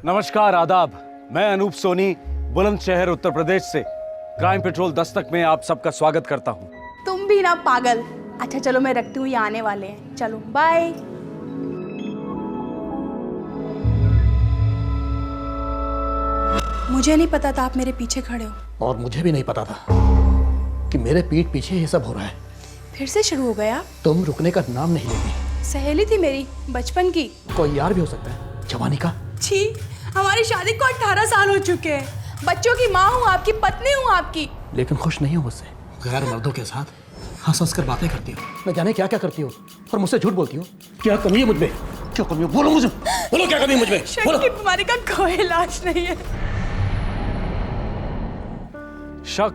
नमस्कार, आदाब। मैं अनूप सोनी बुलंदशहर उत्तर प्रदेश से क्राइम पेट्रोल दस्तक में आप सबका स्वागत करता हूँ। तुम भी ना पागल। अच्छा चलो मैं रखती हूँ, ये आने वाले हैं। चलो बाय। मुझे नहीं पता था आप मेरे पीछे खड़े हो। और मुझे भी नहीं पता था कि मेरे पीठ पीछे ये सब हो रहा है। फिर से शुरू हो गया? तुम रुकने का नाम नहीं लेती। सहेली थी मेरी बचपन की। कोई यार भी हो सकता है, जवानी का। छी, हमारी शादी को 18 साल हो चुके हैं। बच्चों की माँ हूँ, आपकी पत्नी हूँ आपकी। लेकिन खुश नहीं हो मुझसे। गैर मर्दों के साथ हंस हंस कर बातें करती हो, न जाने क्या क्या करती हो, और मुझसे झूठ बोलती हो। क्या कमी है मुझमें? क्या कमी है? बोलो मुझे, बोलो क्या कमी है मुझमें? शक की बीमारी का कोई इलाज नहीं है। शक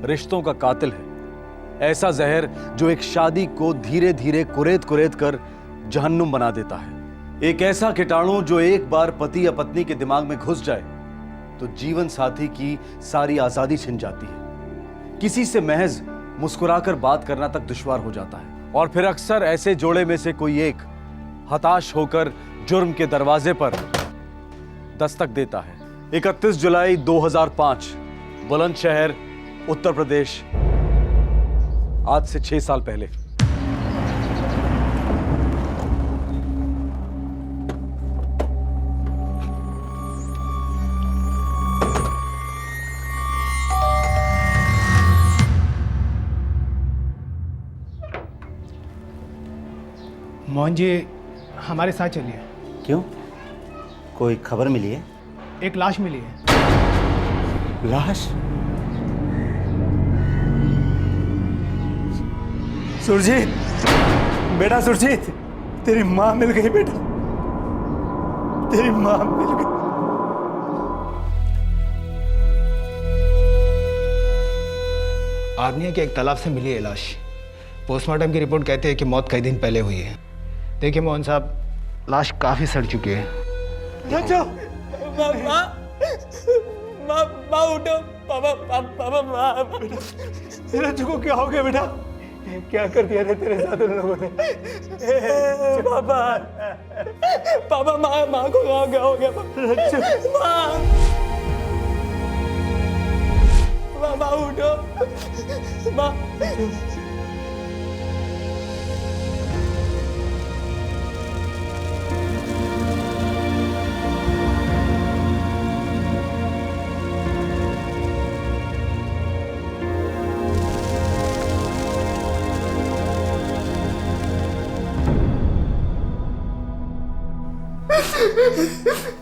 रिश्तों का कातिल है, ऐसा जहर जो एक शादी को धीरे धीरे कुरेद कुरेद कर जहन्नुम बना देता है। एक ऐसा कीटाणु जो एक बार पति या पत्नी के दिमाग में घुस जाए तो जीवन साथी की सारी आजादी छिन जाती है। किसी से महज मुस्कुराकर बात करना तक दुश्वार हो जाता है। और फिर अक्सर ऐसे जोड़े में से कोई एक हताश होकर जुर्म के दरवाजे पर दस्तक देता है। 31 जुलाई 2005 बुलंदशहर उत्तर प्रदेश, आज से 6 साल पहले। मोहन जी हमारे साथ चलिए। क्यों? कोई खबर मिली है? एक लाश मिली है। लाश? सुरजीत, बेटा सुरजीत, तेरी माँ मिल गई बेटा, तेरी माँ मिल गई। आर्निया के एक तालाब से मिली है लाश। पोस्टमार्टम की रिपोर्ट कहती है कि मौत कई दिन पहले हुई है। देखिए मोहन साहब, लाश काफी सड़ चुकी है। रजो, माँ उठो, पापा रजो को क्या हो गया बेटा? क्या कर दिया था तेरे साथ उन लोगों ने? पापा माँ को क्या हो गया? माँ उठो, माँ।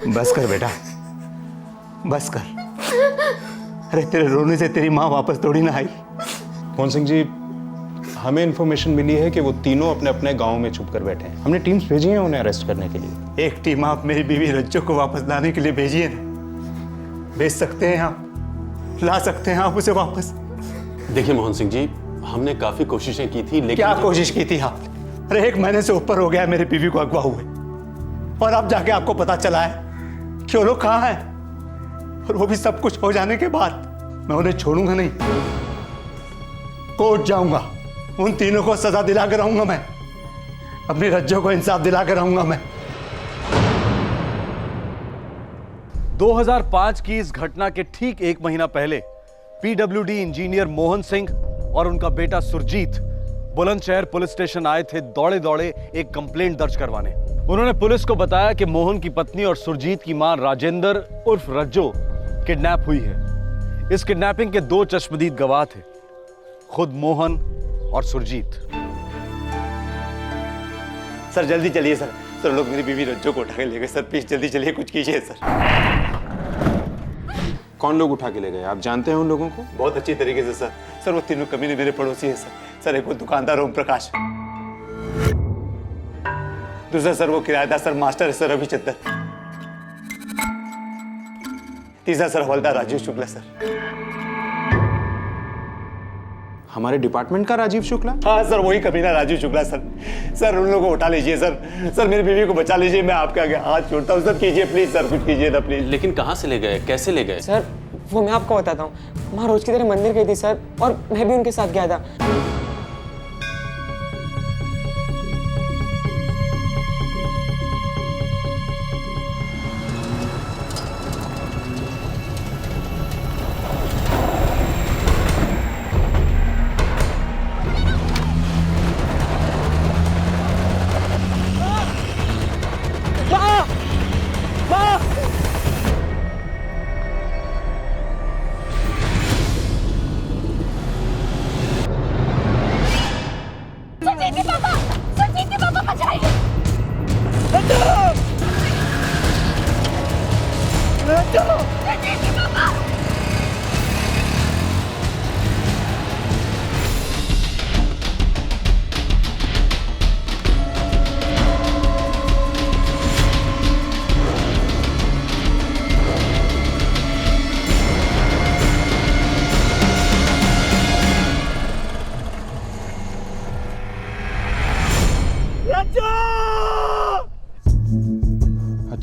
बस कर बेटा, बस कर। अरे तेरे रोने से तेरी माँ वापस थोड़ी ना आई। मोहन सिंह जी, हमें इन्फॉर्मेशन मिली है कि वो तीनों अपने अपने गांव में छुप कर बैठे हैं। हमने टीम्स भेजी हैं उन्हें अरेस्ट करने के लिए। एक टीम आप मेरी बीवी रज्जो को वापस लाने के लिए भेजी है ना? भेज सकते हैं आप? ला सकते हैं आप उसे वापस? देखिए मोहन सिंह जी, हमने काफी कोशिशें की थी, लेकिन क्या कोशिश की थी आपने? अरे 1 महीने से ऊपर हो गया है मेरी बीवी को अगवा हुए, और अब जाके आपको पता चला है कि वो लोग कहाँ हैं, और वो भी सब कुछ हो जाने के बाद। मैं उन्हें छोड़ूंगा नहीं, कोर्ट जाऊंगा, उन तीनों को सजा दिला कर आऊंगा। मैं अपनी रज्जो को इंसाफ दिला कर आऊंगा। मैं 2005 की इस घटना के ठीक 1 महीना पहले पीडब्ल्यूडी इंजीनियर मोहन सिंह और उनका बेटा सुरजीत बुलंदशहर पुलिस स्टेशन आए थे दौड़े दौड़े एक कंप्लेंट दर्ज करवाने। उन्होंने पुलिस को बताया कि मोहन की पत्नी और सुरजीत की मां राजेंद्र उर्फ रज्जो किडनैप हुई है। इस किडनैपिंग के 2 चश्मदीद गवाह थे, खुद मोहन और सुरजीत। सर जल्दी चलिए सर। सर लोग मेरी बीवी रज्जो को उठा के ले गए सर। प्लीज जल्दी चलिए, कुछ कीजिए सर। कौन लोग उठा के ले गए? आप जानते हैं उन लोगों को? बहुत अच्छी तरीके से सर। सर वो तीनों कमीने मेरे पड़ोसी है सर। सर एक वो दुकानदार ओम प्रकाश, दूसरा सर वो किराएदार सर मास्टर है सर रविचंद्र, तीसरा सर हवलदार राजीव शुक्ला सर। हमारे डिपार्टमेंट का राजीव शुक्ला? हाँ सर, वही कमीना राजीव शुक्ला सर। सर उन लोगों को उठा लीजिए सर। सर मेरी बीवी को बचा लीजिए, मैं आपके आगे हाथ जोड़ता हूँ सर। कीजिए प्लीज सर, कुछ कीजिए ना प्लीज। लेकिन कहाँ से ले गए, कैसे ले गए? सर वो मैं आपको बताता हूँ। माँ रोज की तरह मंदिर गई थी सर, और मैं भी उनके साथ गया था।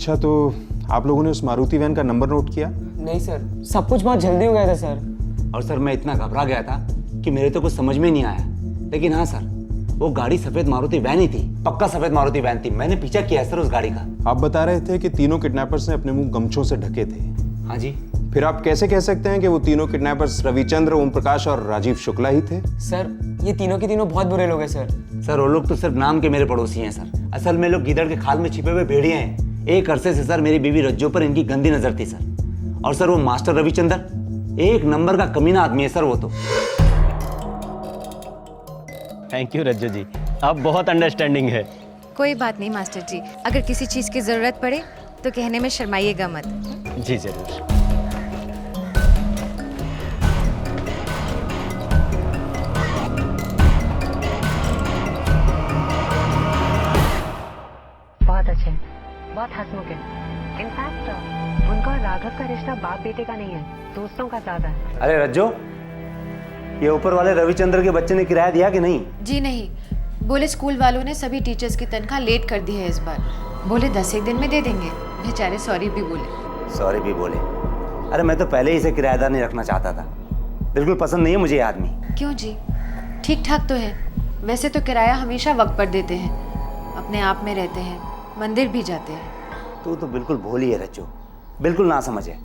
अच्छा, तो आप लोगों ने उस मारुति वैन का नंबर नोट किया? नहीं सर, सब कुछ बहुत जल्दी हो गया था सर। और सर मैं इतना घबरा गया था कि मेरे तो कुछ समझ में नहीं आया। लेकिन हाँ सर, वो गाड़ी सफेद मारुति वैन ही थी, पक्का सफेद मारुति वैन थी। मैंने पीछा किया है सर उस गाड़ी का। आप बता रहे थे कि तीनों किडनैपर्स ने अपने मुंह गमछों से ढके थे। हाँ जी। फिर आप कैसे कह सकते हैं कि वो तीनों किडनैपर्स रविचंद्र, ओम प्रकाश और राजीव शुक्ला ही थे? सर ये तीनों के तीनों बहुत बुरे लोग हैं सर। सर वो लोग तो सिर्फ नाम के मेरे पड़ोसी हैं सर। असल में लोग गिदड़ के खाल में छिपे हुए भेड़िए हैं। एक अरसे से सर मेरी बीवी रज्जो पर इनकी गंदी नजर थी सर। और सर वो मास्टर रविचंद्र एक नंबर का कमीना आदमी है सर वो तो। थैंक यू रज्जू जी, आप बहुत अंडरस्टैंडिंग है। कोई बात नहीं मास्टर जी, अगर किसी चीज़ की ज़रूरत पड़े तो कहने में शर्माइएगा मत। जी जरूर। बहुत अच्छे, बहुत हंसमुख है। इनफैक्ट उनका और राघव का रिश्ता बाप बेटे का नहीं है, दोस्तों का ज्यादा है। अरे रज्जो, ये ऊपर वाले रविचंद्र के बच्चे ने किराया दिया कि नहीं? जी नहीं, बोले स्कूल वालों ने सभी टीचर्स की तनख्वाह लेट कर दी है इस बार। बोले 10 एक दिन में दे देंगे। बेचारे सॉरी भी बोले। सॉरी भी बोले? अरे मैं तो पहले ही इसे किराएदार नहीं रखना चाहता था। बिल्कुल पसंद नहीं है मुझे ये आदमी। क्यों जी, ठीक ठाक तो है। वैसे तो किराया हमेशा वक्त पर देते हैं, अपने आप में रहते हैं, मंदिर भी जाते हैं। तू तो बिल्कुल भोली है रज्जो, बिल्कुल ना समझ है।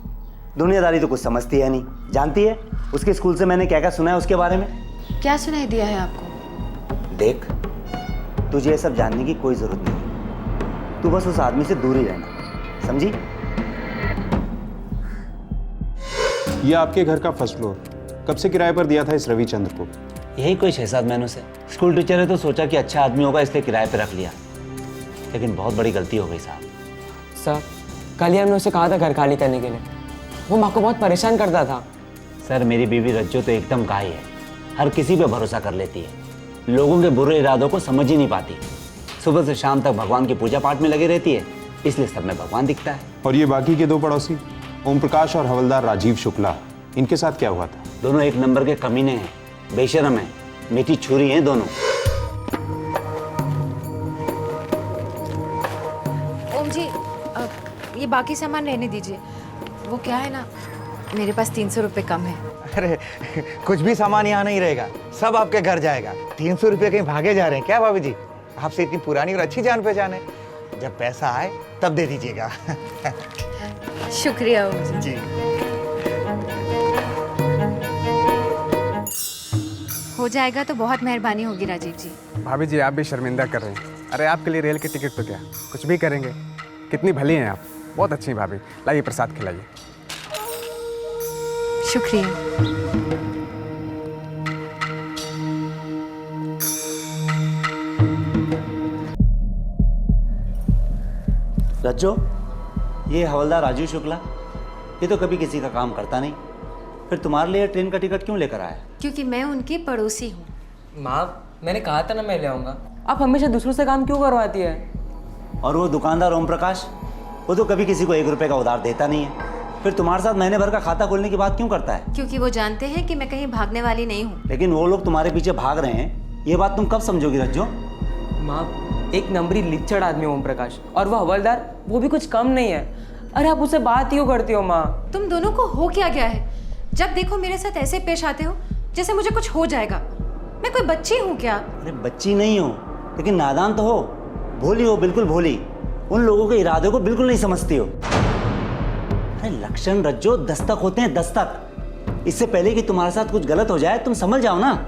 दुनियादारी तो कुछ समझती है नहीं। जानती है उसके स्कूल से मैंने क्या क्या सुना है उसके बारे में? क्या सुनाई दिया है आपको? देख, तुझे ये सब जानने की कोई जरूरत नहीं। तू बस उस आदमी से दूर ही रहना, समझी? ये आपके घर का फर्स्ट फ्लोर कब से किराए पर दिया था इस रविचंद्र को? यही कोई 6-7 महीनों से। स्कूल टीचर है तो सोचा कि अच्छा आदमी होगा इसलिए किराए पे रख लिया, लेकिन बहुत बड़ी गलती हो गई साहब। सर कल ही हमने उसे कहा था घर खाली करने के लिए। वो माँ को बहुत परेशान करता था। सर मेरी बीवी रज्जो तो एकदम गाय है, हर किसी पे भरोसा कर लेती है, लोगों के बुरे इरादों को समझ ही नहीं पाती। सुबह से शाम तक भगवान की पूजा पाठ में लगी रहती है, इसलिए सब में भगवान दिखता है। और ये बाकी के 2 पड़ोसी ओम प्रकाश और हवलदार राजीव शुक्ला, इनके साथ क्या हुआ था? दोनों एक नंबर के कमीने हैं, बेशरम हैं, मीठी छुरी हैं दोनों। ओम जी, ये बाकी सामान रहने दीजिए। वो क्या है ना, मेरे पास 300 रुपये कम है। अरे कुछ भी सामान यहाँ नहीं रहेगा, सब आपके घर जाएगा। 300 रुपये कहीं भागे जा रहे हैं क्या भाभी जी? आपसे इतनी पुरानी और अच्छी जान पहचान है। जब पैसा आए तब दे दीजिएगा। शुक्रिया ओम जी। हो जाएगा तो बहुत मेहरबानी होगी राजीव जी। भाभी जी आप भी शर्मिंदा कर रहे हैं। अरे आपके लिए रेल की टिकट तो क्या, कुछ भी करेंगे। कितनी भली हैं आप, बहुत अच्छी भाभी। लाइए प्रसाद खिलाइए। शुक्रिया। रज्जो, ये हवलदार राजीव शुक्ला, ये तो कभी किसी का काम करता नहीं, फिर तुम्हारे लिए ट्रेन का टिकट क्यों लेकर आया? क्योंकि मैं उनकी पड़ोसी हूँ। माँ मैंने कहा था ना मैं ले आऊँगा। आप हमेशा दूसरों से काम क्यों करवाती है? और वो दुकानदार ओम प्रकाश, वो तो कभी किसी को 1 रुपये का उधार देता नहीं है, फिर तुम्हारे साथ महीने भर का खाता खोलने की बात क्यों करता है? क्योंकि वो जानते हैं कि मैं कहीं भागने वाली नहीं हूँ। लेकिन वो लोग तुम्हारे पीछे भाग रहे हैं, ये बात तुम कब समझोगी रज्जो? माँ एक नंबरी लिच्चड़ आदमी ओम प्रकाश, और वो हवलदार वो भी कुछ कम नहीं है। अरे आप उससे बात क्यों करती हो माँ? तुम दोनों को हो क्या गया है? जब देखो मेरे साथ ऐसे पेश आते हो जैसे मुझे कुछ हो जाएगा। मैं कोई बच्ची हूँ क्या? अरे बच्ची नहीं हो, लेकिन नादान तो हो, भोली हो, बिल्कुल भोली। उन लोगों के इरादों को बिल्कुल नहीं समझती हो। अरे लक्षण रज्जो दस्तक होते हैं, दस्तक। इससे पहले कि तुम्हारे साथ कुछ गलत हो जाए तुम समझ जाओ ना।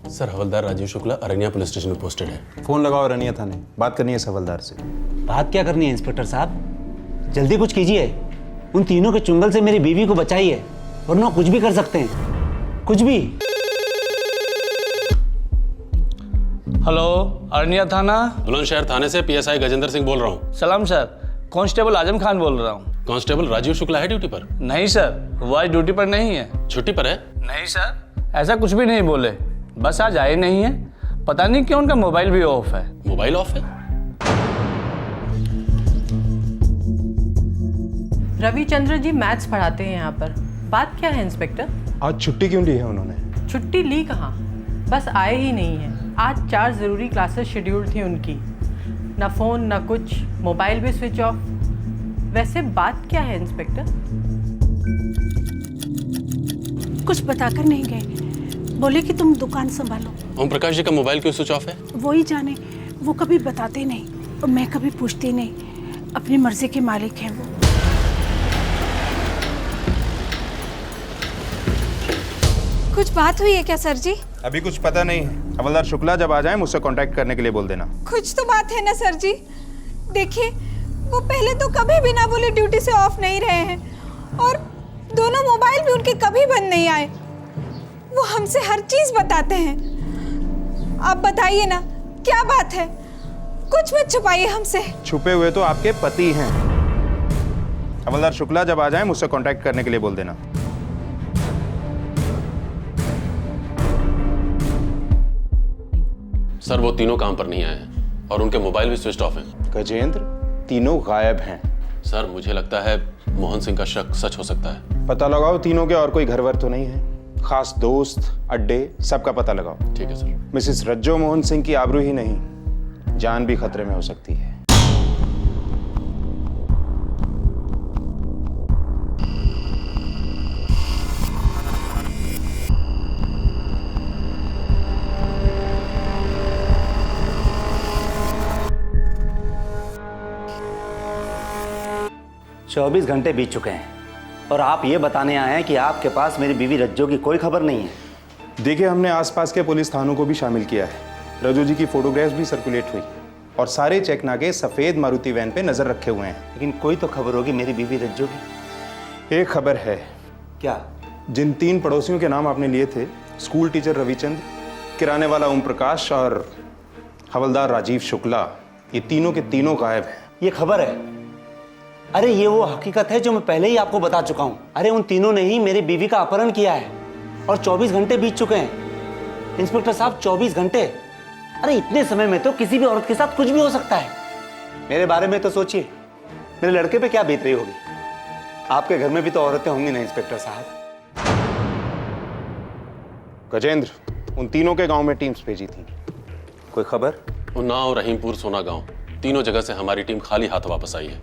सर हवलदार राजीव शुक्ला अरनिया पुलिस स्टेशन में पोस्टेड है। फोन लगाओ अरनिया थाने, बात करनी है इस हवलदार से। बात क्या करनी है इंस्पेक्टर साहब? जल्दी कुछ कीजिए, उन तीनों के चुंगल से मेरी बीवी को बचाइए, वरना कुछ भी कर सकते हैं, कुछ भी। हेलो अरनिया थाना। बुलंदशहर थाने से PSI गजेंद्र सिंह बोल रहा हूँ। सलाम सर, कांस्टेबल आजम खान बोल रहा हूँ। कांस्टेबल राजीव शुक्ला है ड्यूटी पर? नहीं सर, वो आज ड्यूटी पर नहीं है। छुट्टी पर है? नहीं सर, ऐसा कुछ भी नहीं बोले, बस आज आए नहीं है। पता नहीं क्यों उनका मोबाइल भी ऑफ है। मोबाइल ऑफ है? रविचंद्र जी मैथ्स पढ़ाते हैं यहाँ पर। बात क्या है इंस्पेक्टर? आज छुट्टी क्यों ली है उन्होंने? छुट्टी ली कहाँ, बस आए ही नहीं हैं। आज 4 ज़रूरी क्लासेस शेड्यूल थी उनकी, ना फ़ोन ना कुछ, मोबाइल भी स्विच ऑफ। वैसे बात क्या है इंस्पेक्टर? कुछ बताकर नहीं गए, बोले कि तुम दुकान संभालो। ओम प्रकाश जी का मोबाइल क्यों स्विच ऑफ है? वो ही जाने, वो कभी बताते नहीं और मैं कभी पूछती नहीं। अपनी मर्जी के मालिक हैं वो। कुछ बात हुई है क्या सर जी? अभी कुछ पता नहीं है। हवलदार शुक्ला जब आ जाए मुझसे कांटेक्ट करने के लिए बोल देना। कुछ तो बात है ना सर जी। देखिए, वो पहले तो कभी बिना बोले ड्यूटी से ऑफ नहीं रहे हैं और दोनों मोबाइल भी उनके कभी बंद नहीं आए। वो हमसे हर चीज बताते हैं। आप बताइए ना, क्या बात है? कुछ मत छुपाइए हमसे। छुपे हुए तो आपके पति हैं। हवलदार शुक्ला जब आ जाए मुझसे कांटेक्ट करने के लिए बोल देना। सर वो तीनों काम पर नहीं आए हैं और उनके मोबाइल भी स्विच ऑफ हैं। गजेंद्र, तीनों गायब हैं। सर मुझे लगता है मोहन सिंह का शक सच हो सकता है। पता लगाओ तीनों के और कोई घर वर तो नहीं है। खास दोस्त, अड्डे, सबका पता लगाओ। ठीक है सर। मिसेस रज्जो मोहन सिंह की आबरू ही नहीं, जान भी खतरे में हो सकती है। चौबीस घंटे बीत चुके हैं और आप ये बताने आए हैं कि आपके पास मेरी बीवी रज्जो की कोई खबर नहीं है। देखिए, हमने आसपास के पुलिस थानों को भी शामिल किया है। रज्जो जी की फोटोग्राफ्स भी सर्कुलेट हुई और सारे चेक नाके सफेद मारुति वैन पे नजर रखे हुए हैं। लेकिन कोई तो खबर होगी मेरी बीवी रज्जो की। एक खबर है। क्या? जिन 3 पड़ोसियों के नाम आपने लिए थे, स्कूल टीचर रविचंद्र, किराने वाला ओम प्रकाश और हवलदार राजीव शुक्ला, ये तीनों के तीनों गायब हैं। ये खबर है? अरे ये वो हकीकत है जो मैं पहले ही आपको बता चुका हूं। अरे उन तीनों ने ही मेरी बीवी का अपहरण किया है और 24 घंटे बीत चुके हैं। इंस्पेक्टर साहब, 24 घंटे! अरे इतने समय में तो किसी भी औरत के साथ कुछ भी हो सकता है। मेरे बारे में तो सोचिए, मेरे लड़के पे क्या बीत रही होगी। आपके घर में भी तो औरतें होंगी ना इंस्पेक्टर साहब। गजेंद्र, उन तीनों के गांव में टीम्स भेजी थी। कोई खबर? उन्नाव, रहीमपुर, सोना गांव, तीनों जगह से हमारी टीम खाली हाथ वापस आई है।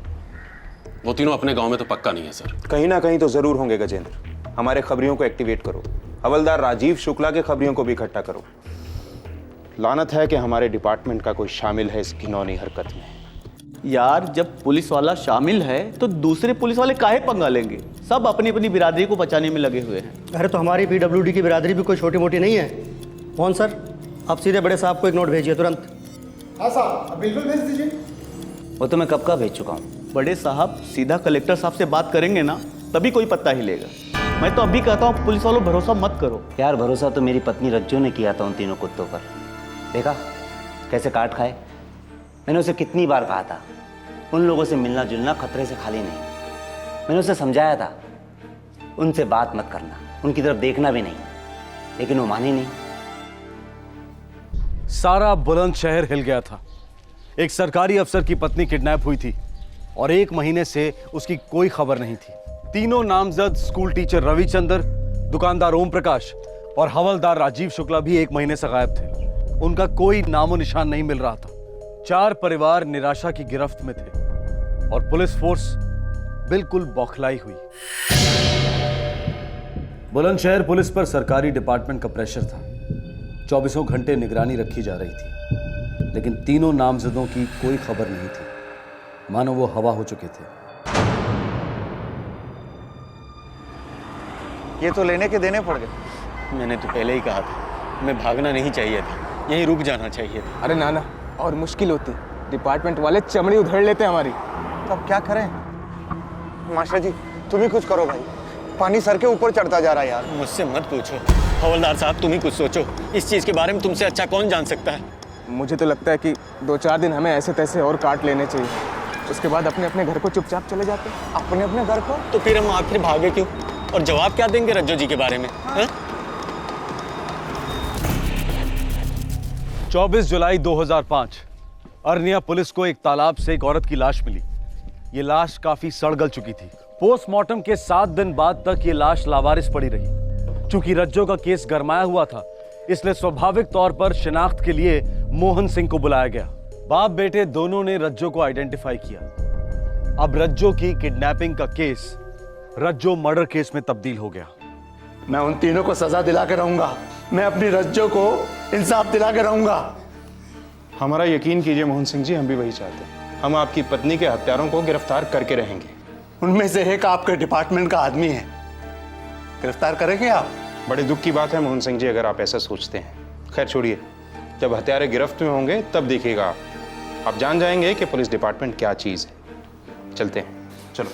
वो तीनों अपने गांव में तो पक्का नहीं है सर। कहीं ना कहीं तो जरूर होंगे गजेंद्र। हमारे खबरियों को एक्टिवेट करो। हवलदार राजीव शुक्ला के खबरियों को भी इकट्ठा करो। लानत है कि हमारे डिपार्टमेंट का कोई शामिल है इस घिनौनी हरकत में। यार, जब पुलिस वाला शामिल है तो दूसरे पुलिस वाले काहे पंगा लेंगे? सब अपनी अपनी बिरादरी को बचाने में लगे हुए हैं। अरे तो हमारी PWD की बिरादरी भी कोई छोटी मोटी नहीं है। कौन सर, आप सीधे बड़े साहब को एक नोट भेजिए तुरंत। हाँ साहब, बिल्कुल भेज दीजिए। वो तो मैं कब का भेज चुका हूँ। बड़े साहब सीधा कलेक्टर साहब से बात करेंगे ना, तभी कोई पत्ता हिलेगा। मैं तो अभी कहता हूँ पुलिस वालों भरोसा मत करो। यार, भरोसा तो मेरी पत्नी रज्जो ने किया था उन तीनों कुत्तों पर। देखा कैसे काट खाए। मैंने उसे कितनी बार कहा था, उन लोगों से मिलना जुलना खतरे से खाली नहीं। मैंने उसे समझाया था, उनसे बात मत करना, उनकी तरफ देखना भी नहीं, लेकिन वो मानी नहीं। सारा बुलंदशहर हिल गया था। एक सरकारी अफसर की पत्नी किडनैप हुई थी और 1 महीने से उसकी कोई खबर नहीं थी। तीनों नामजद स्कूल टीचर रविचंद्र, दुकानदार ओम प्रकाश और हवलदार राजीव शुक्ला भी 1 महीने से गायब थे। उनका कोई नामो निशान नहीं मिल रहा था। 4 परिवार निराशा की गिरफ्त में थे और पुलिस फोर्स बिल्कुल बौखलाई हुई। बुलंदशहर पुलिस पर सरकारी डिपार्टमेंट का प्रेशर था। 24 घंटे निगरानी रखी जा रही थी, लेकिन तीनों नामजदों की कोई खबर नहीं थी, मानो वो हवा हो चुके थे। ये तो लेने के देने पड़ गए। मैंने तो पहले ही कहा था, मैं भागना नहीं चाहिए था, यहीं रुक जाना चाहिए था। अरे नाना, और मुश्किल होती, डिपार्टमेंट वाले चमड़ी उधेड़ लेते हमारी। तो अब क्या करें? मास्टर जी, तुम ही कुछ करो भाई, पानी सर के ऊपर चढ़ता जा रहा है यार। मुझसे मत पूछो हवलदार साहब, तुम ही कुछ सोचो। इस चीज के बारे में तुमसे अच्छा कौन जान सकता है? मुझे तो लगता है कि 2-4 दिन हमें ऐसे तैसे और काट लेने चाहिए, उसके बाद अपने अपने घर को चुपचाप चले जाते। अपने अपने घर को? तो फिर हम आखिर भागे क्यों? और जवाब क्या देंगे रज्जो जी के बारे में? हाँ? 24 जुलाई 2005 अरनिया पुलिस को एक तालाब से एक औरत की लाश मिली। ये लाश काफी सड़ गल चुकी थी। पोस्टमार्टम के 7 दिन बाद तक ये लाश लावारिस पड़ी रही। चूंकि रज्जो का केस गरमाया हुआ था, इसलिए स्वाभाविक तौर पर शिनाख्त के लिए मोहन सिंह को बुलाया गया। बाप बेटे दोनों ने रज्जो को आइडेंटिफाई किया। अब रज्जो की किडनैपिंग का केस रज्जो मर्डर केस में तब्दील हो गया। मैं उन तीनों को सजा दिला के रहूंगा। मैं अपनी रज्जो को इंसाफ दिला के रहूंगा। हमारा यकीन कीजिए मोहन सिंह जी, हम भी वही चाहते हैं। हम आपकी पत्नी के हत्यारों को गिरफ्तार करके रहेंगे। उनमें से एक आपके डिपार्टमेंट का आदमी है, गिरफ्तार करेंगे आप? बड़े दुख की बात है मोहन सिंह जी, अगर आप ऐसा सोचते हैं। खैर छोड़िए, जब हत्यारे गिरफ्त में होंगे तब देखिएगा आप जान जाएंगे कि पुलिस डिपार्टमेंट क्या चीज़ है। चलते हैं, चलो।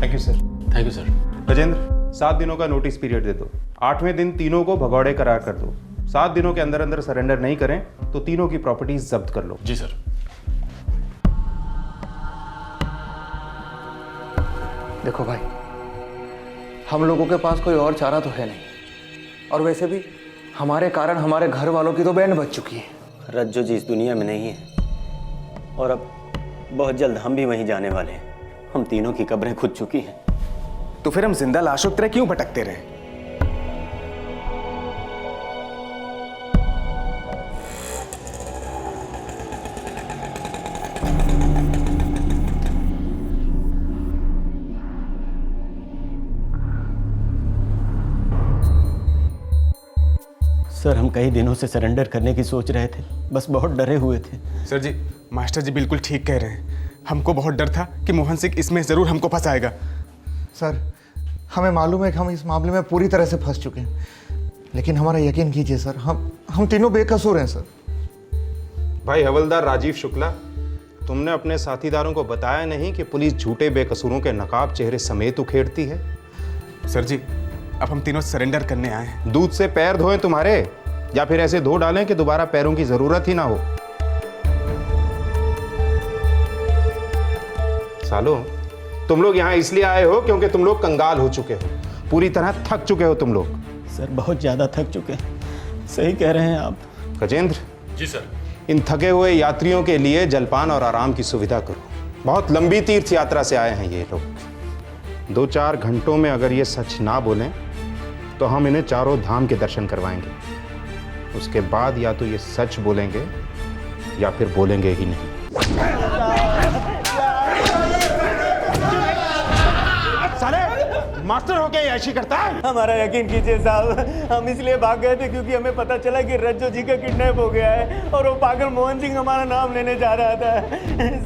Thank you sir. Thank you sir. Gajendra, 7 दिनों का नोटिस पीरियड दे दो। 8वें दिन तीनों को भगौड़े करार कर दो। 7 दिनों के अंदर अंदर सरेंडर नहीं करें तो तीनों की प्रॉपर्टीज जब्त कर लो। जी सर। देखो भाई, हम लोगों के पास कोई और चारा तो है नहीं, और वैसे भी हमारे कारण हमारे घर वालों की तो बैंड बज चुकी है। रज्जो जी इस दुनिया में नहीं है और अब बहुत जल्द हम भी वहीं जाने वाले हैं। हम तीनों की कब्रें खुद चुकी हैं। तो फिर हम जिंदा लाशों की तरह क्यों भटकते रहे? सर, हम कई दिनों से सरेंडर करने की सोच रहे थे, बस बहुत डरे हुए थे। सर जी, मास्टर जी बिल्कुल ठीक कह रहे हैं। हमको बहुत डर था कि मोहन सिंह इसमें जरूर हमको फंसाएगा। सर, हमें मालूम है कि हम इस मामले में पूरी तरह से फंस चुके हैं, लेकिन हमारा यकीन कीजिए सर, हम तीनों बेकसूर हैं सर। भाई हवलदार राजीव शुक्ला, तुमने अपने साथीदारों को बताया नहीं कि पुलिस झूठे बेकसूरों के नकाब चेहरे समेत उखेड़ती है? सर जी, अब हम तीनों सरेंडर करने आए हैं। दूध से पैर धोएं तुम्हारे, या फिर ऐसे धो डालें कि दोबारा पैरों की जरूरत ही ना हो। सालों, तुम लोग यहाँ इसलिए आए हो क्योंकि तुम लोग कंगाल हो चुके हो, पूरी तरह थक चुके हो तुम लोग। सर, बहुत ज्यादा थक चुके हैं। सही कह रहे हैं आप। गजेंद्र। जी सर। इन थके हुए यात्रियों के लिए जलपान और आराम की सुविधा करो। बहुत लंबी तीर्थ यात्रा से आए हैं ये लोग। 2-4 घंटों में अगर ये सच ना बोलें तो हम इन्हें चारों धाम के दर्शन करवाएंगे। उसके बाद या तो ये सच बोलेंगे या फिर बोलेंगे ही नहीं। साले, मास्टर होके ऐसी करता है? हमारा यकीन कीजिए साहब, हम इसलिए भाग गए थे क्योंकि हमें पता चला कि रज्जो जी का किडनैप हो गया है और वो पागल मोहन सिंह हमारा नाम लेने जा रहा था।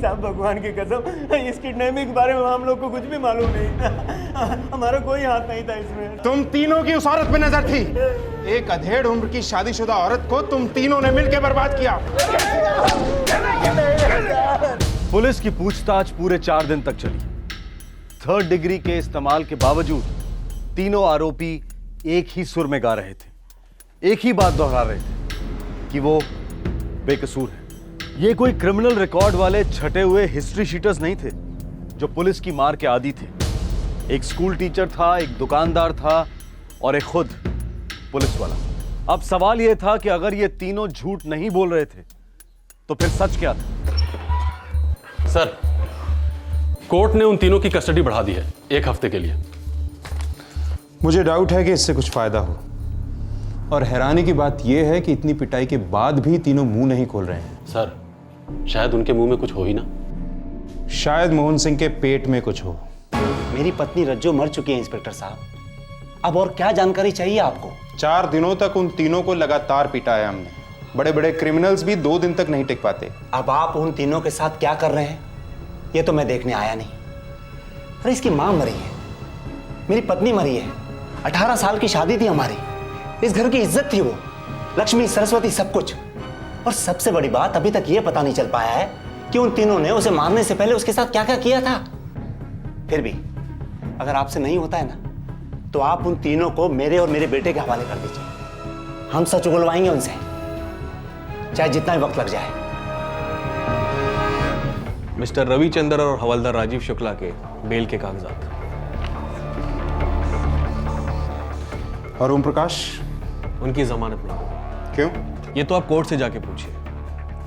साहब, भगवान की कसम, इस किडनैपिंग के बारे में हम लोग को कुछ भी मालूम नहीं था। हमारा कोई हाथ नहीं था इसमें। तुम तीनों की उस औरत पे नजर थी। एक अधेड़ उम्र की शादीशुदा औरत को तुम तीनों ने मिलकर बर्बाद किया। पुलिस की पूछताछ पूरे 4 दिन तक चली। 3rd डिग्री के इस्तेमाल के बावजूद तीनों आरोपी एक ही सुर में गा रहे थे, एक ही बात दोहरा रहे थे कि वो बेकसूर है। ये कोई क्रिमिनल रिकॉर्ड वाले छटे हुए हिस्ट्री शीटर्स नहीं थे जो पुलिस की मार के आदी थे। एक स्कूल टीचर था, एक दुकानदार था और एक खुद पुलिस वाला। अब सवाल यह था कि अगर ये तीनों झूठ नहीं बोल रहे थे तो फिर सच क्या था? सर, कोर्ट ने उन तीनों की कस्टडी बढ़ा दी है 1 हफ्ते के लिए। मुझे डाउट है कि इससे कुछ फायदा हो, और हैरानी की बात यह है कि इतनी पिटाई के बाद भी तीनों मुंह नहीं खोल रहे हैं। सर, शायद उनके मुंह में कुछ हो ही ना। शायद मोहन सिंह के पेट में कुछ हो। मेरी पत्नी रज्जो मर चुकी है इंस्पेक्टर साहब, अब और क्या जानकारी चाहिए आपको? 4 दिनों तक उन तीनों को लगातार पिटाया हमने। बड़े बड़े क्रिमिनल्स भी 2 दिन तक नहीं टिक पाते। अब आप उन तीनों के साथ क्या कर रहे हैं ये तो मैं देखने आया नहीं। अरे, इसकी मां मरी है, मेरी पत्नी मरी है, 18 साल की शादी थी हमारी, इस घर की इज्जत थी वो, लक्ष्मी सरस्वती सब कुछ। और सबसे बड़ी बात, अभी तक ये पता नहीं चल पाया है कि उन तीनों ने उसे मारने से पहले उसके साथ क्या क्या किया था। फिर भी अगर आपसे नहीं होता है ना तो आप उन तीनों को मेरे और मेरे बेटे के हवाले कर दीजिए। हम सच उगलवाएंगे उनसे, चाहे जितना भी वक्त लग जाए। मिस्टर रविचंद्र और हवलदार राजीव शुक्ला के बेल के कागजात। और ओम प्रकाश? उनकी जमानत नहीं। क्यों? ये तो आप कोर्ट से जाके पूछिए।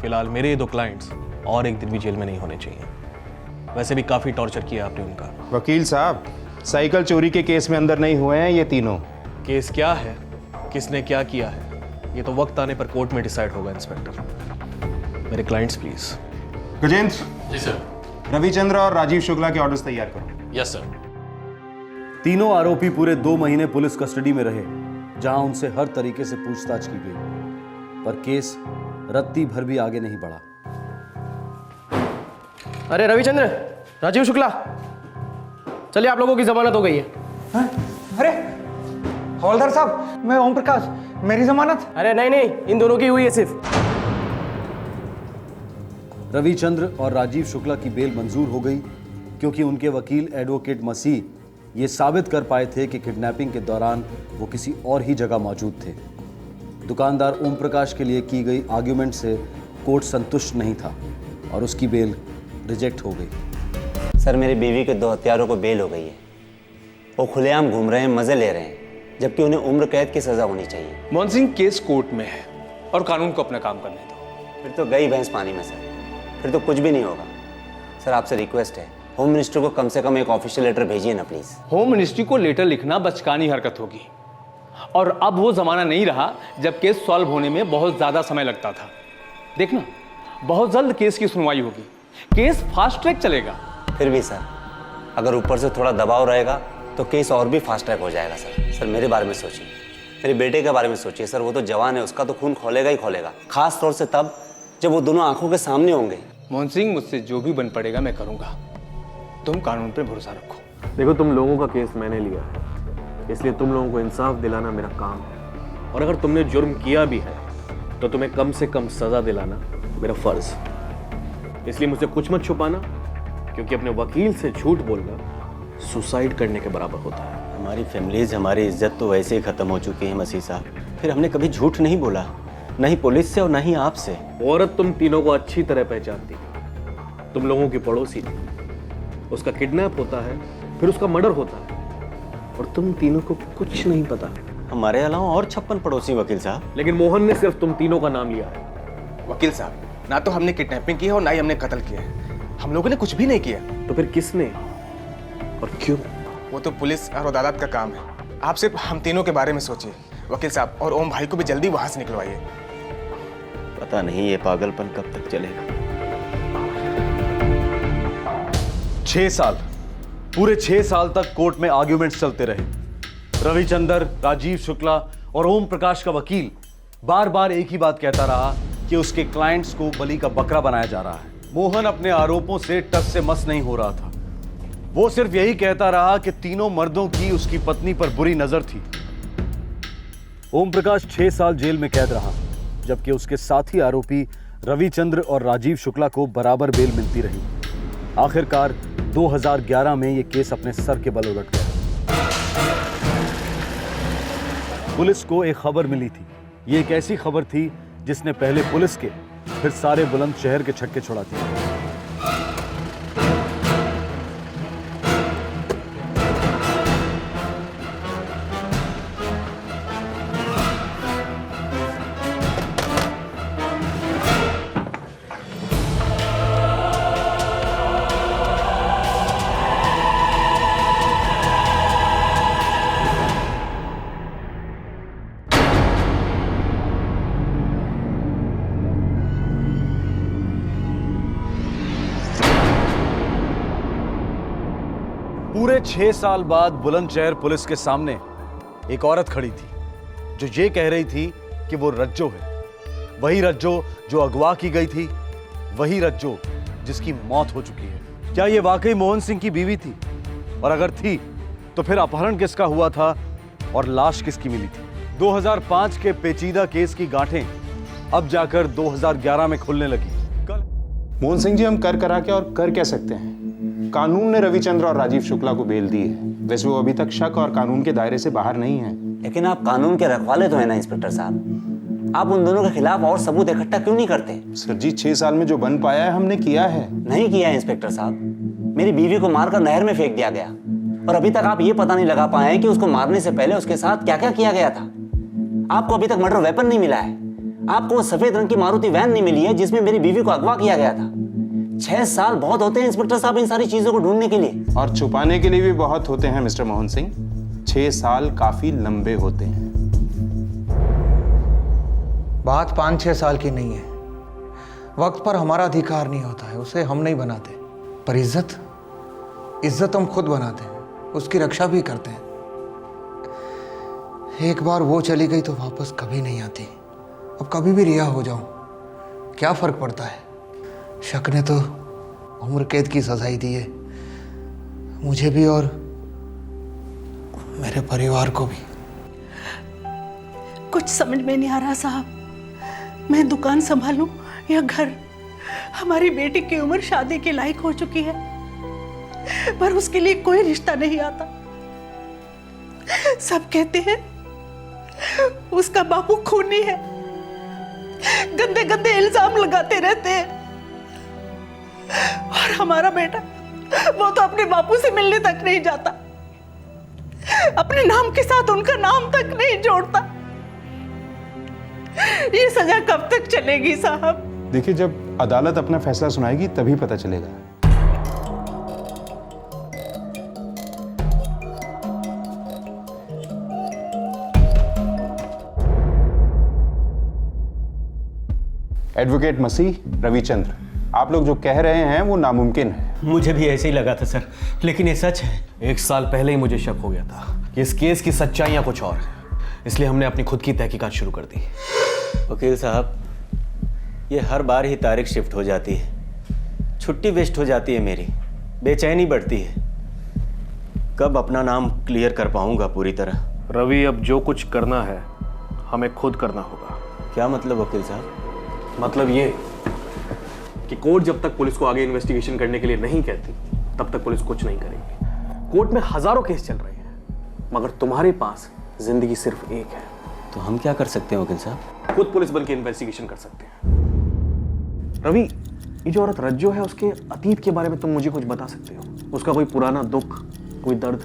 फिलहाल मेरे ये 2 क्लाइंट्स और 1 दिन भी जेल में नहीं होने चाहिए। वैसे भी काफ़ी टॉर्चर किया आपने उनका। वकील साहब, साइकिल चोरी के केस में अंदर नहीं हुए हैं ये तीनों। केस क्या है, किसने क्या किया है, ये तो वक्त आने पर कोर्ट में डिसाइड होगा इंस्पेक्टर। मेरे क्लाइंट्स प्लीज। गजेंद्र। जी सर। रविचंद्र और राजीव शुक्ला के ऑर्डर्स तैयार करो। Yes sir. तीनों आरोपी पूरे 2 महीने पुलिस कस्टडी में रहे, जहां उनसे हर तरीके से पूछताछ की गई, पर केस रत्ती भर भी आगे नहीं बढ़ा। अरे रविचंद्र, राजीव शुक्ला, चलिए आप लोगों की जमानत हो गई है। अरे हवलदार साहब, मैं ओम प्रकाश, मेरी जमानत? अरे नहीं नहीं, इन दोनों की हुई है सिर्फ। रविचंद्र और राजीव शुक्ला की बेल मंजूर हो गई क्योंकि उनके वकील एडवोकेट मसीह ये साबित कर पाए थे कि किडनैपिंग के दौरान वो किसी और ही जगह मौजूद थे। दुकानदार ओम प्रकाश के लिए की गई आर्ग्यूमेंट से कोर्ट संतुष्ट नहीं था और उसकी बेल रिजेक्ट हो गई। सर, मेरी बीवी के 2 हत्यारों को बेल हो गई है। वो खुलेआम घूम रहे हैं, मजे ले रहे हैं, जबकि उन्हें उम्र कैद की सजा होनी चाहिए। मोहन सिंह, केस कोर्ट में है और कानून को अपना काम करने दो। फिर तो गई भैंस पानी में सर, फिर तो कुछ भी नहीं होगा। सर, आपसे रिक्वेस्ट है, होम मिनिस्टर को कम से कम एक ऑफिशियल लेटर भेजिए ना प्लीज। होम मिनिस्ट्री को लेटर लिखना बचकानी हरकत होगी, और अब वो जमाना नहीं रहा जब केस सॉल्व होने में बहुत ज्यादा समय लगता था। देखना, बहुत जल्द केस की सुनवाई होगी, केस फास्ट ट्रैक चलेगा। फिर भी सर, अगर ऊपर से थोड़ा दबाव रहेगा तो केस और भी फास्ट ट्रैक हो जाएगा। सर मेरे बारे में सोचिए, मेरे बेटे के बारे में सोचिए। सर, वो तो जवान है, उसका तो खून खोलेगा ही खोलेगा, खास तौर से तब जब वो दोनों आंखों के सामने होंगे। मोहन सिंह, मुझसे जो भी बन पड़ेगा मैं करूंगा, तुम कानून पे भरोसा रखो। देखो, तुम लोगों का केस मैंने लिया है, इसलिए तुम लोगों को इंसाफ दिलाना मेरा काम है, और अगर तुमने जुर्म किया भी है तो तुम्हें कम से कम सजा दिलाना मेरा फर्ज है। इसलिए मुझसे कुछ मत छुपाना, क्योंकि अपने वकील से झूठ बोलना सुसाइड करने के बराबर होता है। हमारी फैमिलीज, हमारी इज्जत तो वैसे ही खत्म हो चुकी है मसीह साहब। फिर हमने कभी झूठ नहीं बोला, नहीं पुलिस से और नहीं आपसे। औरत तुम तीनों को अच्छी तरह पहचानती, तुम लोगों की पड़ोसी थी, उसका किडनैप होता है, फिर उसका मर्डर होता है, और तुम तीनों को कुछ नहीं पता। हमारे अलावा और 56 पड़ोसी वकील साहब। लेकिन मोहन ने सिर्फ तुम तीनों का नाम लिया है। वकील साहब, ना तो हमने किडनैपिंग की है और ना ही हमने कत्ल किया है। हम लोगों ने कुछ भी नहीं किया। तो फिर किसने और क्यों? वो तो पुलिस और अदालत का काम है। आप सिर्फ हम तीनों के बारे में सोचिए वकील साहब, और ओम भाई को भी जल्दी वहां से निकलवाइए। पता नहीं ये पागलपन कब तक चलेगा। 6 साल, पूरे 6 साल तक कोर्ट में आर्ग्यूमेंट्स चलते रहे। रविचंद्र, राजीव शुक्ला और ओम प्रकाश का वकील बार बार एक ही बात कहता रहा कि उसके क्लाइंट्स को बलि का बकरा बनाया जा रहा है। मोहन अपने आरोपों से टस से मस नहीं हो रहा था। वो सिर्फ यही कहता रहा कि तीनों मर्दों की उसकी पत्नी पर बुरी नजर थी। ओम प्रकाश 6 साल जेल में कैद रहा, जबकि उसके साथी आरोपी रविचंद्र और राजीव शुक्ला को बराबर बेल मिलती रही। आखिरकार 2011 में यह केस अपने सर के बल उलट गया। पुलिस को एक खबर मिली थी। ये एक ऐसी खबर थी जिसने पहले पुलिस के, फिर सारे बुलंदशहर के छक्के छुड़ा दिए। पूरे 6 साल बाद बुलंदशहर पुलिस के सामने एक औरत खड़ी थी, जो ये कह रही थी कि वो रज्जो है। वही रज्जो जो अगवा की गई थी, वही रज्जो जिसकी मौत हो चुकी है। क्या ये वाकई मोहन सिंह की बीवी थी? और अगर थी तो फिर अपहरण किसका हुआ था और लाश किसकी मिली थी? 2005 के पेचीदा केस की गांठें अब जाकर 2011 में खुलने लगी। मोहन सिंह जी, हम कर करा के और कर क्या सकते हैं? कानून ने रविचंद्र और राजीव शुक्ला को बेल दी है। वैसे वो अभी तक शक और कानून के दायरे से बाहर नहीं है। लेकिन आप कानून के रखवाले तो है ना इंस्पेक्टर साहब। आप उन दोनों के खिलाफ और सबूत इकट्ठा क्यों नहीं करते? सर जी, 6 साल में जो बन पाया है हमने किया है। नहीं किया है इंस्पेक्टर साहब। मेरी बीवी को मारकर नहर में फेंक दिया गया, और अभी तक आप ये पता नहीं लगा पाए कि उसको मारने से पहले उसके साथ क्या क्या किया गया था। आपको अभी तक मर्डर वेपन नहीं मिला है। आपको वो सफेद रंग की मारुति वैन नहीं मिली है जिसमें मेरी बीवी को अगवा किया गया था। 6 साल बहुत होते हैं इंस्पेक्टर साहब इन सारी चीजों को ढूंढने के लिए। और छुपाने के लिए भी बहुत होते हैं मिस्टर मोहन सिंह। 6 साल काफी लंबे होते हैं। बात 5-6 साल की नहीं है। वक्त पर हमारा अधिकार नहीं होता है, उसे हम नहीं बनाते। पर इज्जत हम खुद बनाते हैं, उसकी रक्षा भी करते हैं। एक बार वो चली गई तो वापस कभी नहीं आती। अब कभी भी रिहा हो जाऊं, क्या फर्क पड़ता है? शक ने तो उम्र कैद की सजाई दी है, मुझे भी और मेरे परिवार को भी। कुछ समझ में नहीं आ रहा साहब, मैं दुकान संभालूं या घर। हमारी बेटी की उम्र शादी के लायक हो चुकी है, पर उसके लिए कोई रिश्ता नहीं आता। सब कहते हैं उसका बापू खूनी है, गंदे गंदे इल्जाम लगाते रहते हैं। और हमारा बेटा, वो तो अपने बापू से मिलने तक नहीं जाता, अपने नाम के साथ उनका नाम तक नहीं जोड़ता। ये सजा कब तक चलेगी साहब? देखिए, जब अदालत अपना फैसला सुनाएगी तभी पता चलेगा। एडवोकेट मसीह रविचंद्र, आप लोग जो कह रहे हैं वो नामुमकिन है। मुझे भी ऐसे ही लगा था सर, लेकिन ये सच है। 1 साल पहले ही मुझे शक हो गया था कि इस केस की सच्चाइयां कुछ और है, इसलिए हमने अपनी खुद की तहकीकात शुरू कर दी। वकील साहब, ये हर बार ही तारीख शिफ्ट हो जाती है, छुट्टी वेस्ट हो जाती है मेरी, बेचैनी बढ़ती है। कब अपना नाम क्लियर कर पाऊंगा पूरी तरह? रवि, अब जो कुछ करना है हमें खुद करना होगा। क्या मतलब वकील साहब? मतलब ये कि कोर्ट जब तक पुलिस को आगे इन्वेस्टिगेशन करने के लिए नहीं कहती तब तक पुलिस कुछ नहीं करेगी। कोर्ट में हजारों केस चल रहे हैं, मगर तुम्हारे पास जिंदगी सिर्फ एक है। तो हम क्या कर सकते हैं वकील साहब? खुद पुलिस बन के इन्वेस्टिगेशन कर सकते हैं। रवि, ये जो औरत रज्जो है, उसके अतीत के बारे में तुम मुझे कुछ बता सकते हो? उसका कोई पुराना दुख, कोई दर्द,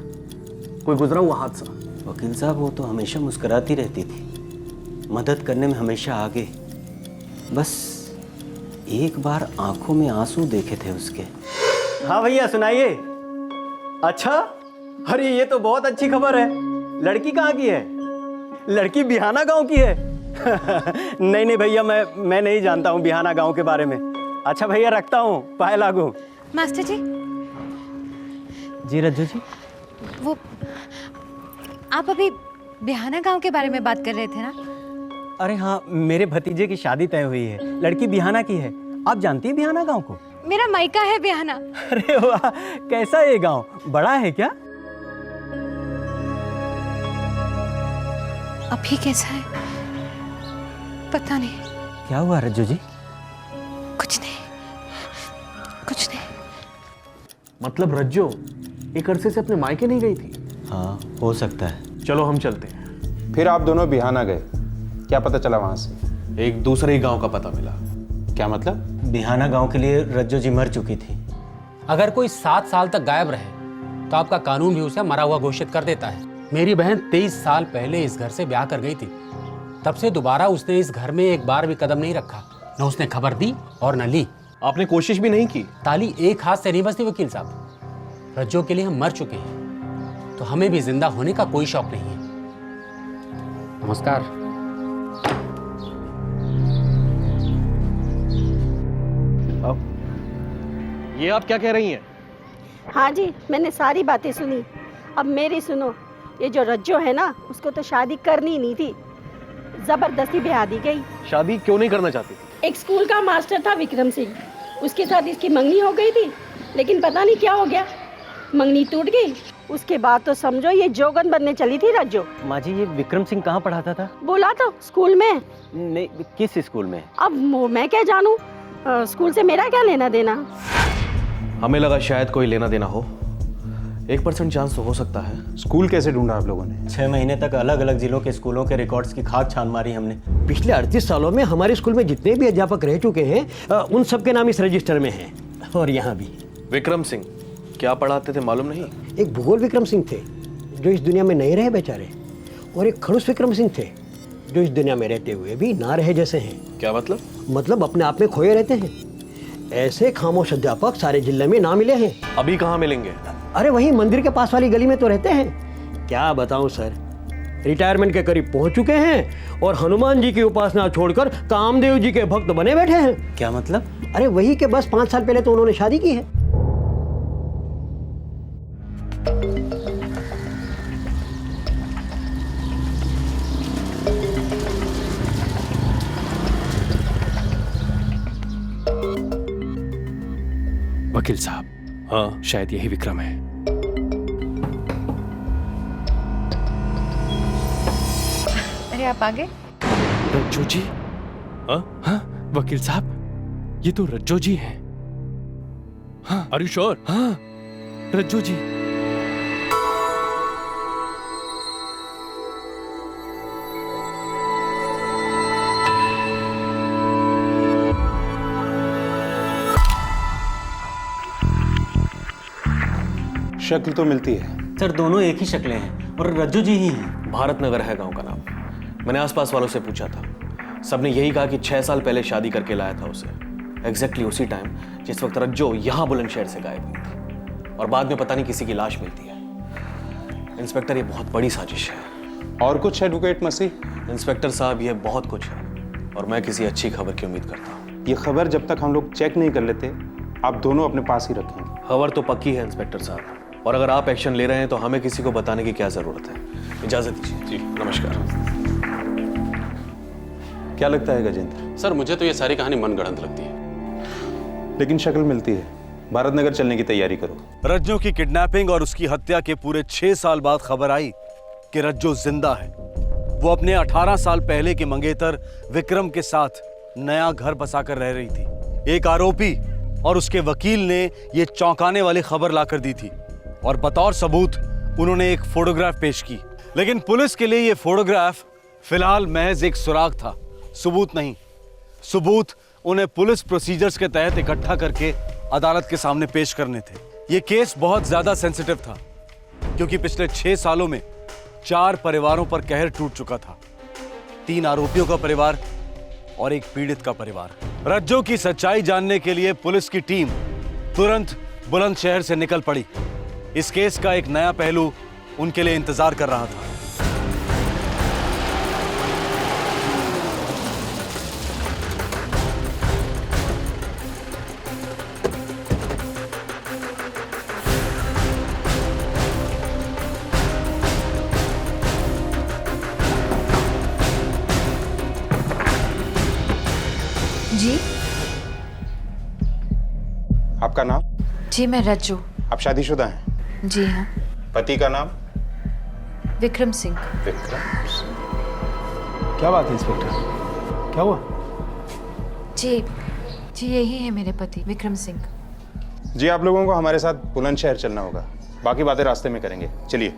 कोई गुजरा हुआ हादसा? वकील साहब, वो तो हमेशा मुस्कुराती रहती थी, मदद करने में हमेशा आगे। बस एक बार आंखों में आंसू देखे थे उसके। हाँ भैया, सुनाइए। अच्छा, अरे ये तो बहुत अच्छी खबर है। लड़की कहाँ की है? लड़की बिहाना गांव की है। नहीं भैया, मैं नहीं जानता हूँ बिहाना गांव के बारे में। अच्छा भैया, रखता हूँ, पाए लागू। मास्टर जी। जी रज्जू जी। वो आप अभी बिहाना गांव के बारे में बात कर रहे थे ना? अरे हाँ, मेरे भतीजे की शादी तय हुई है, लड़की बिहाना की है। आप जानती हैं बिहाना गांव को? मेरा मायका है बिहाना। अरे वाह, कैसा है ये गांव? बड़ा है क्या? अभी कैसा है पता नहीं। क्या हुआ रज्जू जी? कुछ नहीं, कुछ नहीं। मतलब रज्जो एक अरसे से अपने मायके नहीं गई थी? हाँ, हो सकता है। चलो हम चलते हैं। फिर आप दोनों बिहाना गए, क्या पता चला वहां से? एक दूसरे ही गांव का पता मिला। क्या मतलब? बिहाना गांव के लिए रज्जो जी मर चुकी थी। अगर कोई 7 साल तक गायब रहे तो आपका कानून भी उसे मरा हुआ घोषित कर देता है। मेरी बहन 23 साल पहले इस घर से ब्याह कर गई थी, तब से दोबारा उसने इस घर में एक बार भी कदम नहीं रखा। न उसने खबर दी और न ली। आपने कोशिश भी नहीं की? ताली एक हाथ से नहीं बजती वकील साहब। रज्जो के लिए हम मर चुके हैं, तो हमें भी जिंदा होने का कोई शौक नहीं है। नमस्कार। ये आप क्या कह रही हैं? हाँ जी, मैंने सारी बातें सुनी। अब मेरी सुनो। ये जो रज्जो है ना, उसको तो शादी करनी नहीं थी, जबरदस्ती ब्याह दी गई। शादी क्यों नहीं करना चाहती? एक स्कूल का मास्टर था विक्रम सिंह, उसके साथ इसकी मंगनी हो गई थी, लेकिन पता नहीं क्या हो गया, मंगनी टूट गई। उसके बाद तो समझो ये जोगन बनने चली थी रज्जो। माँ जी, ये विक्रम सिंह कहाँ पढ़ाता था? बोला तो स्कूल में। नहीं, किस स्कूल में? अब मैं क्या जानूं, स्कूल से मेरा क्या लेना देना। हमें लगा शायद कोई लेना देना हो। 1% चांस तो हो सकता है। स्कूल कैसे ढूंढा आप लोगों ने? 6 महीने तक अलग अलग जिलों के स्कूलों के रिकॉर्ड्स की खाक छान मारी हमने। पिछले 38 सालों में हमारे स्कूल में जितने भी अध्यापक रह चुके हैं, उन सब के नाम इस रजिस्टर में हैं, और यहाँ भी। विक्रम सिंह क्या पढ़ाते थे मालूम नहीं? एक भूगोल विक्रम सिंह थे जो इस दुनिया में नहीं रहे बेचारे, और एक खड़ूस विक्रम सिंह थे जो इस दुनिया में रहते हुए भी ना रहे जैसे हैं। क्या मतलब? मतलब अपने आप में खोए रहते हैं। ऐसे खामोश अध्यापक सारे जिले में ना मिले हैं। अभी कहाँ मिलेंगे? अरे वही मंदिर के पास वाली गली में तो रहते हैं। क्या बताऊं सर, रिटायरमेंट के करीब पहुंच चुके हैं और हनुमान जी की उपासना छोड़कर कामदेव जी के भक्त बने बैठे हैं। क्या मतलब? अरे वही के बस 5 साल पहले तो उन्होंने शादी की है। वकील साहब, हाँ शायद यही विक्रम है। अरे आप आगे। रज्जो जी? हाँ हाँ वकील साहब, ये तो रज्जो जी हैं। हाँ आर यू श्योर? हाँ रज्जो जी। शक्ल तो मिलती है सर, दोनों एक ही शक्लें हैं और रज्जू जी ही हैं। भारत नगर है गांव का नाम। मैंने आसपास वालों से पूछा था, सबने यही कहा कि 6 साल पहले शादी करके लाया था उसे, एग्जैक्टली उसी टाइम जिस वक्त रज्जो यहाँ बुलंदशहर से गायब हुई थी और बाद में पता नहीं किसी की लाश मिलती है। इंस्पेक्टर, ये बहुत बड़ी साजिश है। और कुछ एडवोकेट मसीह? इंस्पेक्टर साहब, ये बहुत कुछ है और मैं किसी अच्छी खबर की उम्मीद करता हूँ। ये खबर जब तक हम लोग चेक नहीं कर लेते, आप दोनों अपने पास ही रखेंगे। खबर तो पक्की है इंस्पेक्टर साहब, और अगर आप एक्शन ले रहे हैं तो हमें किसी को बताने की क्या जरूरत है। इजाजत दीजिए। जी नमस्कार। क्या लगता है गजेंद्र? सर मुझे तो ये सारी कहानी मनगढ़ंत लगती है, लेकिन शक्ल मिलती है। भारत नगर चलने की तैयारी करो। रज्जो की किडनैपिंग और उसकी हत्या के पूरे 6 साल बाद खबर आई कि रज्जो जिंदा है। वो अपने 18 साल पहले के मंगेतर विक्रम के साथ नया घर बसाकर रह रही थी। एक आरोपी और उसके वकील ने यह चौंकाने वाली खबर लाकर दी थी और बतौर सबूत उन्होंने एक फोटोग्राफ पेश की। लेकिन पुलिस के लिए यह फोटोग्राफ फिलहाल महज एक सुराग था, सबूत नहीं। सबूत उन्हें पुलिस प्रोसीजर्स के तहत इकट्ठा करके अदालत के सामने पेश करने थे। यह केस बहुत ज्यादा सेंसिटिव था क्योंकि पिछले 6 सालों में 4 परिवारों पर कहर टूट चुका था। 3 आरोपियों का परिवार और एक पीड़ित का परिवार। रज्जो की सच्चाई जानने के लिए पुलिस की टीम तुरंत बुलंदशहर से निकल पड़ी। इस केस का एक नया पहलू उनके लिए इंतजार कर रहा था। जी आपका नाम? जी मैं रज्जू। आप शादीशुदा हैं? जी हाँ। पति का नाम? विक्रम सिंह। विक्रम। क्या बात है इंस्पेक्टर, क्या हुआ? जी जी यही है मेरे पति विक्रम सिंह। जी आप लोगों को हमारे साथ बुलंदशहर चलना होगा, बाकी बातें रास्ते में करेंगे। चलिए।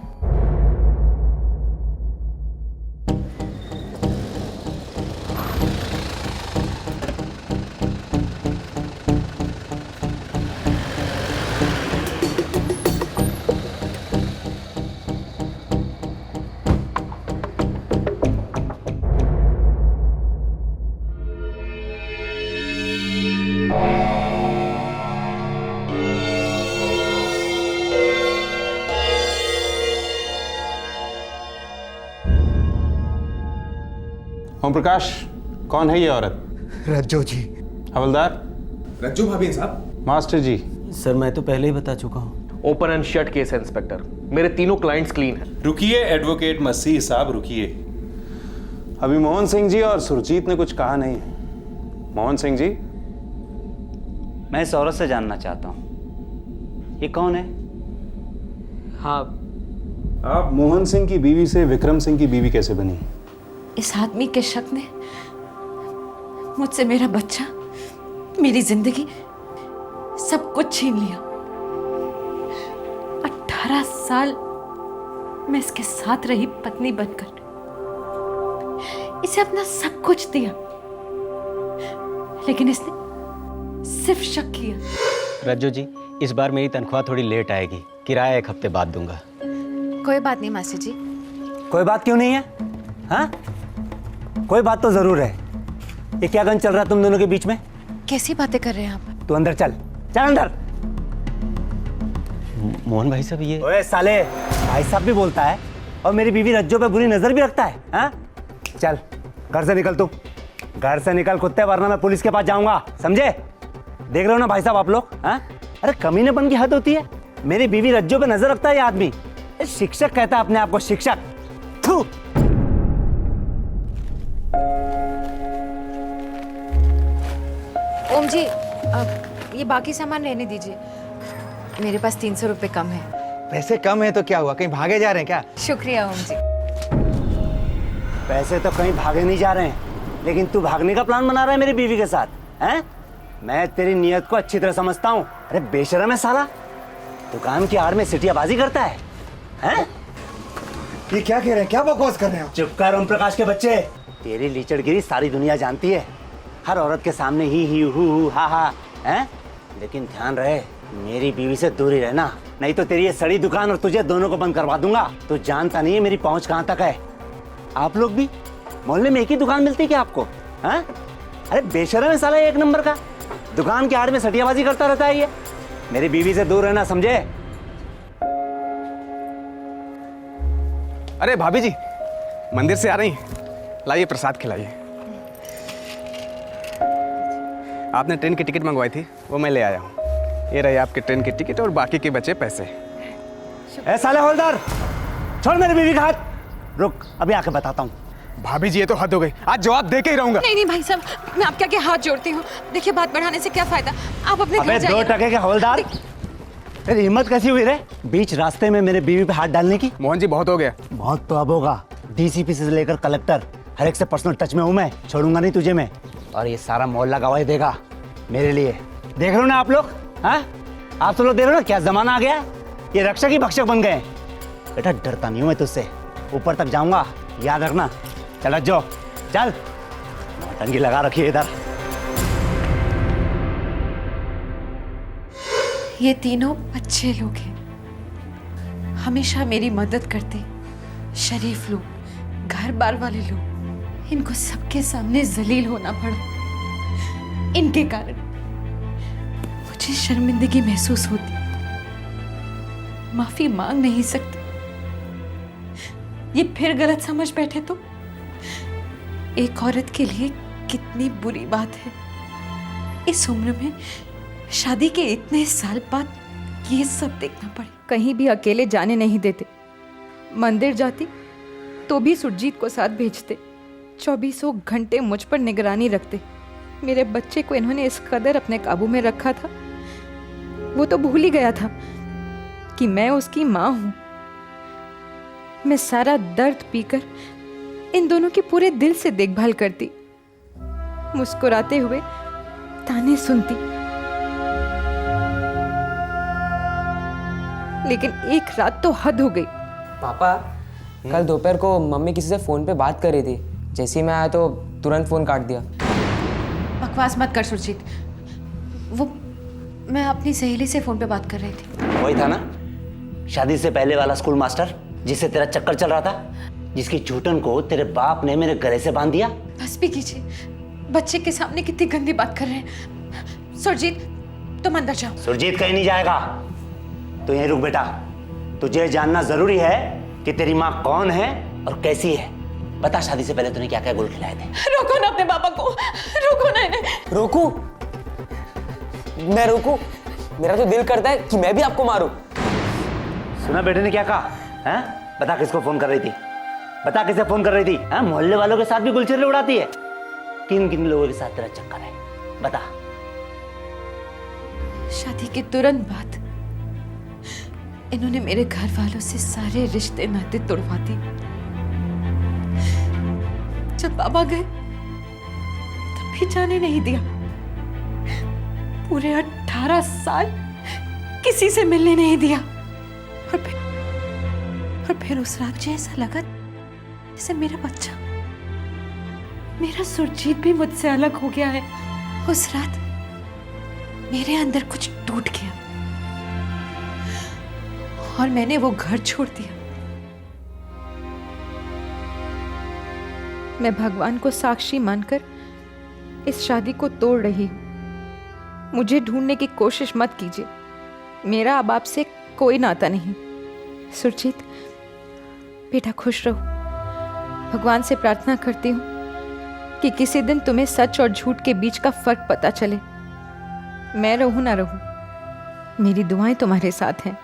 ओम प्रकाश, कौन है ये औरत? रज्जो जी। हवलदार? रज्जू भाभी साहब। मास्टर जी। सर मैं तो पहले ही बता चुका हूँ। ओपन एंड शट केस है इंस्पेक्टर, मेरे तीनों क्लाइंट्स क्लीन हैं। रुकिए एडवोकेट मसीह साहब, रुकिए। अभी मोहन सिंह जी और सुरजीत ने कुछ कहा नहीं है। मोहन सिंह जी, मैं इस औरत से जानना चाहता हूँ, ये कौन है? हाँ, आप मोहन सिंह की बीवी से विक्रम सिंह की बीवी कैसे बनी? इस आदमी के शक ने मुझसे मेरा बच्चा, मेरी जिंदगी, सब कुछ छीन लिया। 18 साल मैं इसके साथ रही पत्नी बनकर, इसे अपना सब कुछ दिया, लेकिन इसने सिर्फ शक किया। रज्जू जी, इस बार मेरी तनख्वाह थोड़ी लेट आएगी, किराया 1 हफ्ते बाद दूंगा। कोई बात नहीं मासी जी। कोई बात क्यों नहीं है? हाँ, कोई बात तो जरूर है। ये क्या गन चल रहा है तुम दोनों के बीच में? कैसी बातें कर रहे हैं आप? तू अंदर चल, चल अंदर। मोहन भाई साहब ये ओए साले, भाई साहब भी बोलता है और मेरी बीवी रज्जो पे बुरी नजर भी रखता है। हाँ चल घर से निकल, तू घर से निकल कुत्ते, वरना मैं पुलिस के पास जाऊंगा, समझे? देख रहे हो ना भाई साहब आप लोग? हाँ अरे कमीनेपन की हद होती है। मेरी बीवी रज्जो पे नजर रखता है ये आदमी। शिक्षक कहता है अपने आप को, शिक्षक। थू। ओम जी, ये बाकी सामान रहने दीजिए, मेरे पास 300 रुपए कम है। पैसे कम है तो क्या हुआ, कहीं भागे जा रहे हैं क्या? शुक्रिया ओम जी। पैसे तो कहीं भागे नहीं जा रहे हैं, लेकिन तू भागने का प्लान बना रहा है मेरी बीवी के साथ, हैं? मैं तेरी नीयत को अच्छी तरह समझता हूँ। अरे बेशरम है साला, दुकान की आड़ में सिटियाबाजी करता है, हैं? ये क्या कह रहे हैं, क्या बकवास कर रहे हैं? चुप कर ओम प्रकाश के बच्चे, तेरी लीचड़गिरी सारी दुनिया जानती है। हर औरत के सामने ही हु हा हा, हैं? लेकिन ध्यान रहे, मेरी बीवी से दूर ही रहना, नहीं तो तेरी ये सड़ी दुकान और तुझे दोनों को बंद करवा दूंगा। तू जानता नहीं है मेरी पहुंच कहां तक है। आप लोग भी मोहल्ले में एक ही दुकान मिलती है क्या आपको? हैं? अरे बेशरम है साला, एक नंबर का, दुकान के आड़ में सटियाबाजी करता रहता है ये। मेरी बीवी से दूर रहना, समझे? अरे भाभी जी, मंदिर से आ रही, लाइए प्रसाद खिलाइए। आपने ट्रेन की टिकट मंगवाई थी, वो मैं ले आया हूँ। ये रही आपकी ट्रेन की टिकट और बाकी के बचे पैसे। ए साले हवलदार, छोड़ मेरी बीवी का हाथ। रुक, अभी आके बताता हूँ। भाभी जी ये तो हद हो गई, आज जवाब दे के ही रहूंगा। नहीं नहीं भाई साहब, मैं आपके आगे हाथ जोड़ती हूँ, देखिए बात बढ़ाने से क्या फायदा, आप अपने घर अबे जाइए। 2 टके के हवलदार, तेरी हिम्मत कैसी हुई रे बीच रास्ते में मेरे बीवी पे हाथ डालने की? मोहन जी बहुत हो गया। बहुत तो अब होगा। डीसीपी से लेकर कलेक्टर, हर एक से पर्सनल टच में हूँ मैं, छोड़ूंगा नहीं तुझे मैं। और ये सारा मोहल्ला गवाही देगा मेरे लिए। देख रहे हो ना आप लोग? हाँ आप तो लोग देख रहे हो ना क्या जमाना आ गया, ये रक्षक ही भक्षक बन गए। बेटा डरता नहीं हूँ मैं तुझसे, ऊपर तक जाऊंगा, याद रखना। चल जो, चल, नौटंकी लगा रखी है इधर। ये तीनों अच्छे लोग हैं, हमेशा मेरी मदद करते, शरीफ लोग, घर बार वाले लोग। इनको सबके सामने जलील होना पड़ा, इनके कारण मुझे शर्मिंदगी महसूस होती, माफी मांग नहीं सकती। ये फिर गलत समझ बैठे तो एक औरत के लिए कितनी बुरी बात है, इस उम्र में शादी के इतने साल बाद ये सब देखना पड़े। कहीं भी अकेले जाने नहीं देते, मंदिर जाती तो भी सुरजीत को साथ भेजते, 24 घंटे मुझ पर निगरानी रखते। मेरे बच्चे को इन्होंने इस कदर अपने काबू में रखा था, वो तो भूल ही गया था कि मैं उसकी माँ हूं। मैं सारा दर्द पीकर इन दोनों की पूरे दिल से देखभाल करती, मुस्कुराते हुए ताने सुनती। लेकिन एक रात तो हद हो गई। पापा, कल दोपहर को मम्मी किसी से फोन पे बात कर रही थी, जैसे ही मैं आया तो तुरंत फोन काट दिया। बकवास मत कर सुरजीत, वो मैं अपनी सहेली से फोन पे बात कर रही थी। वही था ना शादी से पहले वाला स्कूल मास्टर जिससे तेरा चक्कर चल रहा था, जिसकी झूठन को तेरे बाप ने मेरे गले से बांध दिया। बस भी कीजिए, बच्चे के सामने कितनी गंदी बात कर रहे हैं। सुरजीत तुम अंदर जाओ। सुरजीत कहीं नहीं जाएगा, तो यहीं रुक बेटा। तुझे जानना जरूरी है कि तेरी माँ कौन है और कैसी है। बता, शादी से पहले तूने क्या क्या गुल खिलाए थे? रोको ना अपने पापा को, रोको ना इन्हें। रोकू? मैं रोकू? मेरा तो दिल करता है कि मैं भी आपको मारूं। सुना बेटे ने क्या कहा? हैं? बता किसको फोन कर रही थी? बता किसे फोन कर रही थी? हैं? मोहल्ले वालों के साथ भी गुलछर्रे उड़ाती है। किन किन लोगों के साथ तेरा चक्कर है, बता। शादी के तुरंत बाद इन्होंने मेरे घर वालों से सारे रिश्ते नाते तोड़वा दिए। जब बाबा गए तब भी जाने नहीं दिया। पूरे 18 साल किसी से मिलने नहीं दिया। और फिर उस रात मुझे ऐसा लगा जैसे मेरा बच्चा, मेरा सुरजीत भी मुझसे अलग हो गया है। उस रात मेरे अंदर कुछ टूट गया और मैंने वो घर छोड़ दिया। मैं भगवान को साक्षी मानकर इस शादी को तोड़ रही हूं। मुझे ढूंढने की कोशिश मत कीजिए। मेरा अब आपसे कोई नाता नहीं। सुरजीत बेटा खुश रहो। भगवान से प्रार्थना करती हूँ कि किसी दिन तुम्हें सच और झूठ के बीच का फर्क पता चले। मैं रहूं ना रहूं, मेरी दुआएं तुम्हारे साथ हैं।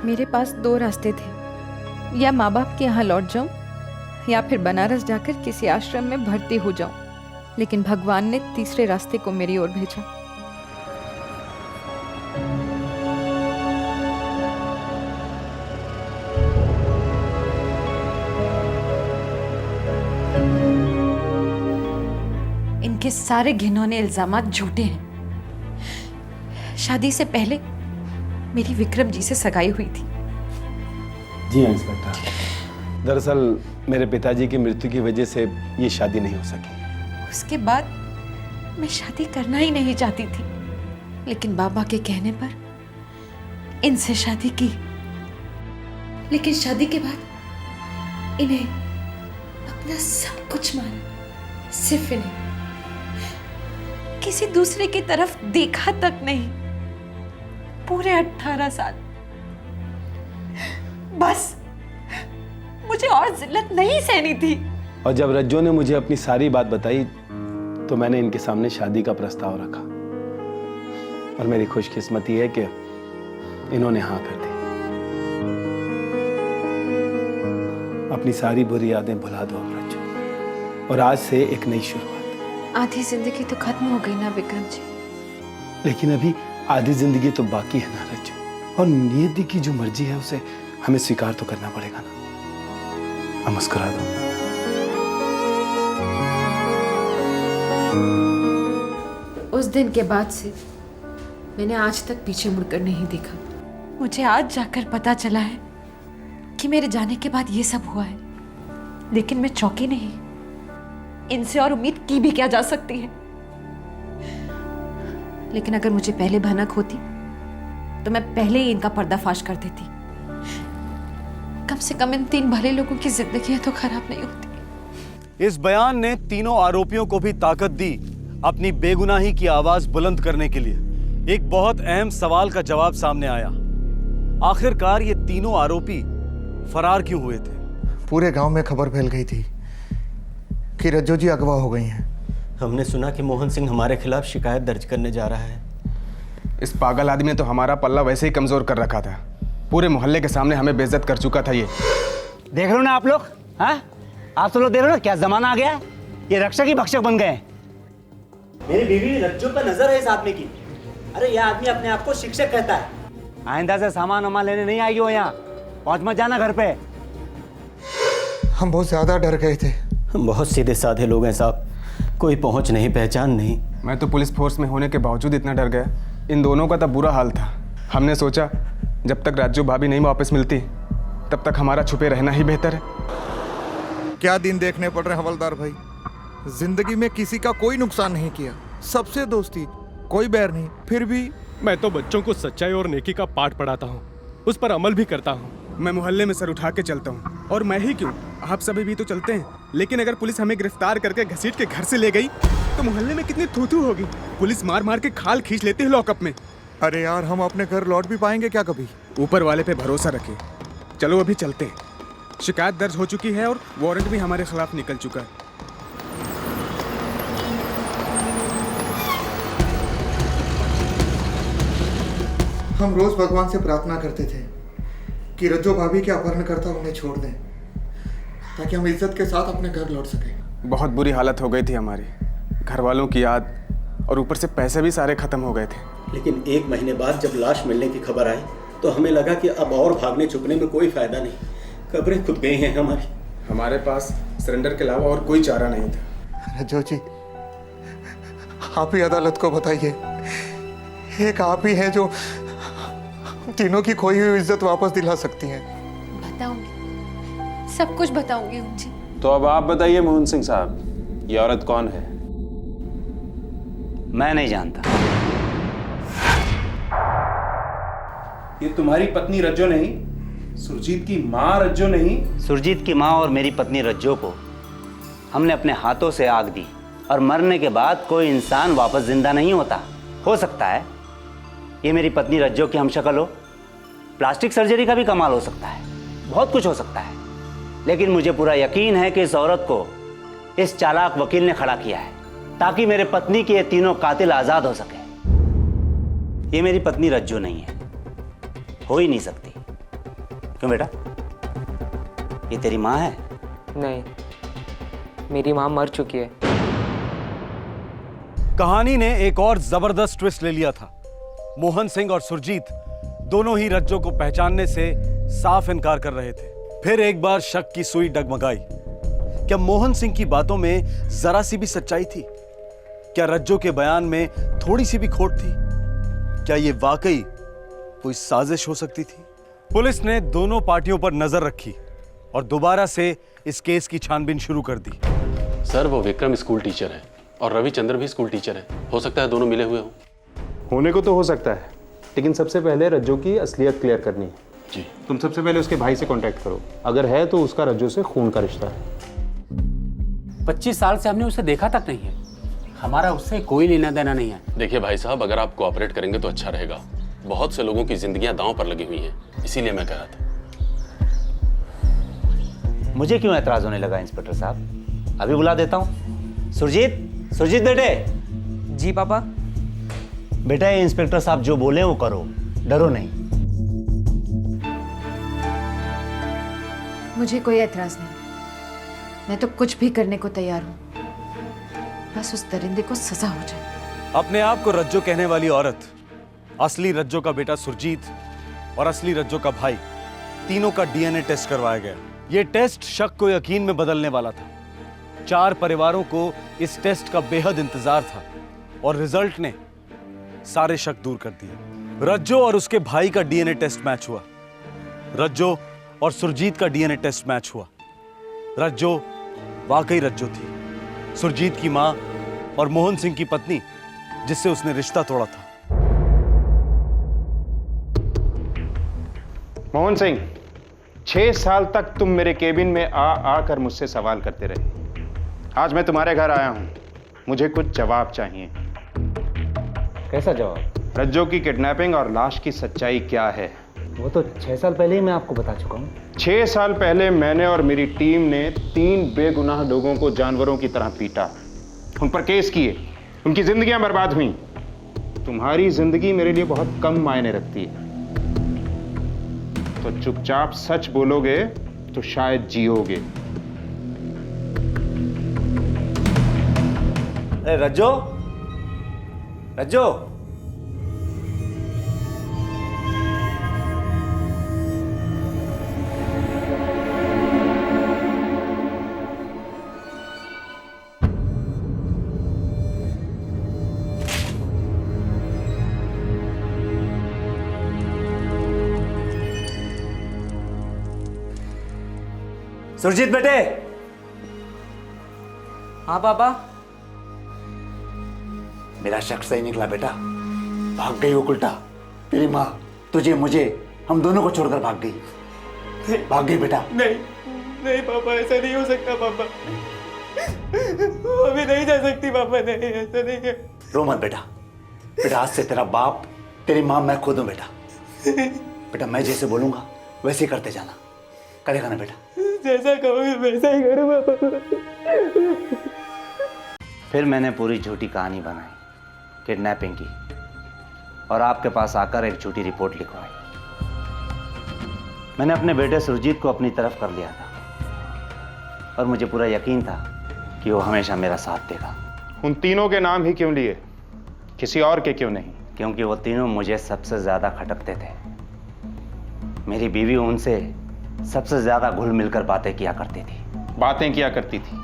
मेरे पास दो रास्ते थे, या माँ बाप के यहाँ लौट जाऊं या फिर बनारस जाकर किसी आश्रम में भर्ती हो जाऊं। लेकिन भगवान ने तीसरे रास्ते को मेरी ओर भेजा। इनके सारे घिनौने इल्जामात झूठे हैं। शादी से पहले मेरी विक्रम जी से सगाई हुई थी। जी हाँ इंस्पेक्टर, दरअसल मेरे पिताजी की मृत्यु की वजह से ये शादी नहीं हो सकी। उसके बाद मैं शादी करना ही नहीं चाहती थी, लेकिन बाबा के कहने पर इनसे शादी की। लेकिन शादी के बाद इन्हें अपना सब कुछ माना, सिर्फ इन्हें। किसी दूसरे की तरफ देखा तक नहीं, पूरे 18 साल। बस मुझे और जिल्लत नहीं सहनी थी। और जब रज्जो ने मुझे अपनी सारी बात बताई तो मैंने इनके सामने शादी का प्रस्ताव रखा। और मेरी खुशकिस्मती है कि इन्होंने हाँ कर दी। अपनी सारी बुरी यादें भुला दो अब रज्जो, और आज से एक नई शुरुआत। आधी जिंदगी तो खत्म हो गई ना विक्रम जी। लेकिन अभी आधी जिंदगी तो बाकी है ना रज्जो, और नियति की जो मर्जी है उसे हमें स्वीकार तो करना पड़ेगा ना। अब मुस्कुरा दो। उस दिन के बाद से मैंने आज तक पीछे मुड़कर नहीं देखा। मुझे आज जाकर पता चला है कि मेरे जाने के बाद ये सब हुआ है, लेकिन मैं चौंकी नहीं। इनसे और उम्मीद की भी क्या जा सकती है। लेकिन अगर मुझे पहले भनक होती तो मैं पहले ही इनका पर्दाफाश कर देती। कम से कम इन 3 भले लोगों की जिंदगी तो खराब नहीं होती। इस बयान ने तीनों आरोपियों को भी ताकत दी अपनी बेगुनाही की आवाज बुलंद करने के लिए। एक बहुत अहम सवाल का जवाब सामने आया, आखिरकार ये तीनों आरोपी फरार क्यों हुए थे? पूरे गांव में खबर फैल गई थी कि रज्जो जी अगवा हो गई हैं। हमने सुना कि मोहन सिंह हमारे खिलाफ शिकायत दर्ज करने जा रहा है। इस पागल आदमी ने तो हमारा पल्ला वैसे ही कमजोर कर रखा था। पूरे मोहल्ले के सामने हमें बेइज्जत कर चुका था ये। देख रहे हो ना आप लोग, हाँ? आप सब लोग देख रहे हो ना क्या जमाना आ गया है? ये रक्षक ही भक्षक बन गए। मेरी बीवी रज्जो पर नजर है इस आदमी की। अरे यह आदमी अपने आप को शिक्षक कहता है। आइंदा से सामान वामान लेने नहीं आएगी वो यहाँ। पहुंच मत जाना घर पे। हम बहुत ज्यादा डर गए थे। हम बहुत सीधे साधे लोग हैं साहब, कोई पहुंच नहीं, पहचान नहीं। मैं तो पुलिस फोर्स में होने के बावजूद इतना डर गया। इन दोनों का तब बुरा हाल था। हमने सोचा जब तक राजू भाभी नहीं वापस मिलती तब तक हमारा छुपे रहना ही बेहतर है। क्या दिन देखने पड़ रहे हवलदार भाई। जिंदगी में किसी का कोई नुकसान नहीं किया, सबसे दोस्ती, कोई बैर नहीं। फिर भी मैं तो बच्चों को सच्चाई और नेकी का पाठ पढ़ाता हूँ, उस पर अमल भी करता हूँ। मैं मोहल्ले में सर उठा के चलता हूँ। और मैं ही क्यों, आप सभी भी तो चलते हैं। लेकिन अगर पुलिस हमें गिरफ्तार करके घसीट के घर से ले गई तो मोहल्ले में कितनी थू-थू होगी। पुलिस मार मार के खाल खींच लेती है लॉकअप में। अरे यार, हम अपने घर लौट भी पाएंगे क्या कभी? ऊपर वाले पे भरोसा रखें। चलो अभी चलते हैं। शिकायत दर्ज हो चुकी है और वारंट भी हमारे खिलाफ निकल चुका है। हम रोज भगवान से प्रार्थना करते थे कि रज्जो भाभी के अपहरणकर्ता उन्हें छोड़ दें, ताकि हम इज्जत के साथ अपने घर लौट सकें। बहुत बुरी हालत हो गई थी हमारी, घर वालों की याद, और ऊपर से पैसे भी सारे खत्म हो गए थे। लेकिन 1 महीने बाद जब लाश मिलने की खबर आई तो हमें लगा कि अब और भागने छुपने में कोई फायदा नहीं। कब्रें खुद गई हैं हमारी। हमारे पास सरेंडर के अलावा और कोई चारा नहीं था। रज्जो जी, आप ही अदालत को बताइए। एक आप ही हैं जो तीनों की खोई हुई इज्जत वापस दिला सकती हैं। बताऊंगी, सब कुछ बताऊंगी जी। तो अब आप बताइए मोहन सिंह साहब, ये औरत कौन है? मैं नहीं जानता। ये तुम्हारी पत्नी रज्जो नहीं, सुरजीत की माँ रज्जो नहीं? सुरजीत की माँ और मेरी पत्नी रज्जो को हमने अपने हाथों से आग दी, और मरने के बाद कोई इंसान वापस जिंदा नहीं होता। हो सकता है ये मेरी पत्नी रज्जो की हमशक्ल हो, प्लास्टिक सर्जरी का भी कमाल हो सकता है, बहुत कुछ हो सकता है, लेकिन मुझे पूरा यकीन है कि इस औरत को इस चालाक वकील ने खड़ा किया है ताकि मेरे पत्नी के ये तीनों कातिल आजाद हो सके। ये मेरी पत्नी रज्जो नहीं है, हो ही नहीं सकती। क्यों बेटा, ये तेरी माँ है? नहीं, मेरी माँ मर चुकी है। कहानी ने एक और जबरदस्त ट्विस्ट ले लिया था। मोहन सिंह और सुरजीत दोनों ही रज्जो को पहचानने से साफ इनकार कर रहे थे। फिर एक बार शक की सुई डगमगाई। क्या मोहन सिंह की बातों में जरा सी भी सच्चाई थी? क्या रज्जो के बयान में थोड़ी सी भी खोट थी? क्या यह वाकई कोई साजिश हो सकती थी? पुलिस ने दोनों पार्टियों पर नजर रखी और दोबारा से इस केस की छानबीन शुरू कर दी। सर, वो विक्रम स्कूल टीचर है और रविचंद्र भी स्कूल टीचर है। हो सकता है दोनों मिले हुए हों। होने को तो हो सकता है, लेकिन सबसे पहले रज्जो की असलियत क्लियर करनी है। जी। तुम सबसे पहले उसके भाई से कांटेक्ट करो, अगर है तो उसका रज्जो से खून का रिश्ता है। 25 साल से हमने उसे देखा तक नहीं है, हमारा उससे कोई लेना देना नहीं है। देखिए भाई साहब, अगर आप कोऑपरेट करेंगे तो अच्छा रहेगा। बहुत से लोगों की जिंदगियां दांव पर लगी हुई हैं, इसीलिए मैं कह रहा था। मुझे क्यों एतराज होने लगा इंस्पेक्टर साहब? अभी बुला देता हूँ। सुरजीत, सुरजीत बेटे। जी पापा। बेटा, ये इंस्पेक्टर साहब जो बोले वो करो, डरो नहीं। मुझे कोई एतराज नहीं, मैं तो कुछ भी करने को तैयार हूँ, बस उस दरिंदे को सजा हो जाए। अपने आप को रज्जो कहने वाली औरत, असली रज्जो का बेटा सुरजीत और असली रज्जो का भाई, तीनों का डीएनए टेस्ट करवाया गया। यह टेस्ट शक को यकीन में बदलने वाला था। 4 परिवारों को इस टेस्ट का बेहद इंतजार था और रिजल्ट ने सारे शक दूर कर दिए। रज्जो और उसके भाई का डीएनए टेस्ट मैच हुआ। रज्जो और सुरजीत का डीएनए टेस्ट मैच हुआ। रज्जो वाकई रज्जो थी, सुरजीत की मां और मोहन सिंह की पत्नी जिससे उसने रिश्ता तोड़ा था। मोहन सिंह, 6 साल तक तुम मेरे केबिन में आकर मुझसे सवाल करते रहे। आज मैं तुम्हारे घर आया हूं, मुझे कुछ जवाब चाहिए। कैसा जवाब? रज्जो की किडनैपिंग और लाश की सच्चाई क्या है? वो तो 6 साल पहले ही मैं आपको बता चुका हूँ। 6 साल पहले मैंने और मेरी टीम ने 3 बेगुनाह लोगों को जानवरों की तरह पीटा, उन पर केस किए, उनकी जिंदगियां बर्बाद हुई। तुम्हारी जिंदगी मेरे लिए बहुत कम मायने रखती है, तो चुपचाप सच बोलोगे तो शायद जियोगे। अरे रज्जो, रज्जो, सुरजीत बेटे। हाँ पापा। मेरा शक सही निकला बेटा, भाग गई वो उल्टा। तेरी माँ तुझे, मुझे, हम दोनों को छोड़कर भाग गई। भाग गई बेटा। नहीं नहीं पापा, ऐसा नहीं हो सकता पापा, वो अभी नहीं जा सकती पापा, नहीं ऐसा नहीं है। रो मत बेटा, बेटा आज से तेरा बाप, तेरी माँ मैं खुद हूँ बेटा। बेटा मैं जैसे बोलूंगा वैसे ही करते जाना, करेगा ना बेटा? जैसा कहोगे वैसा ही करूँगा पापा। फिर मैंने पूरी झूठी कहानी बनाई किडनैपिंग की, और आपके पास आकर एक झूठी रिपोर्ट लिखवाई। मैंने अपने बेटे सुरजीत को अपनी तरफ कर लिया था, और मुझे पूरा यकीन था कि वो हमेशा मेरा साथ देगा। उन तीनों के नाम ही क्यों लिए, किसी और के क्यों नहीं? क्योंकि वो तीनों मुझे सबसे ज्यादा खटकते थे। मेरी बीवी उनसे सबसे ज्यादा घुल मिलकर बातें किया करती थी। बातें किया करती थी,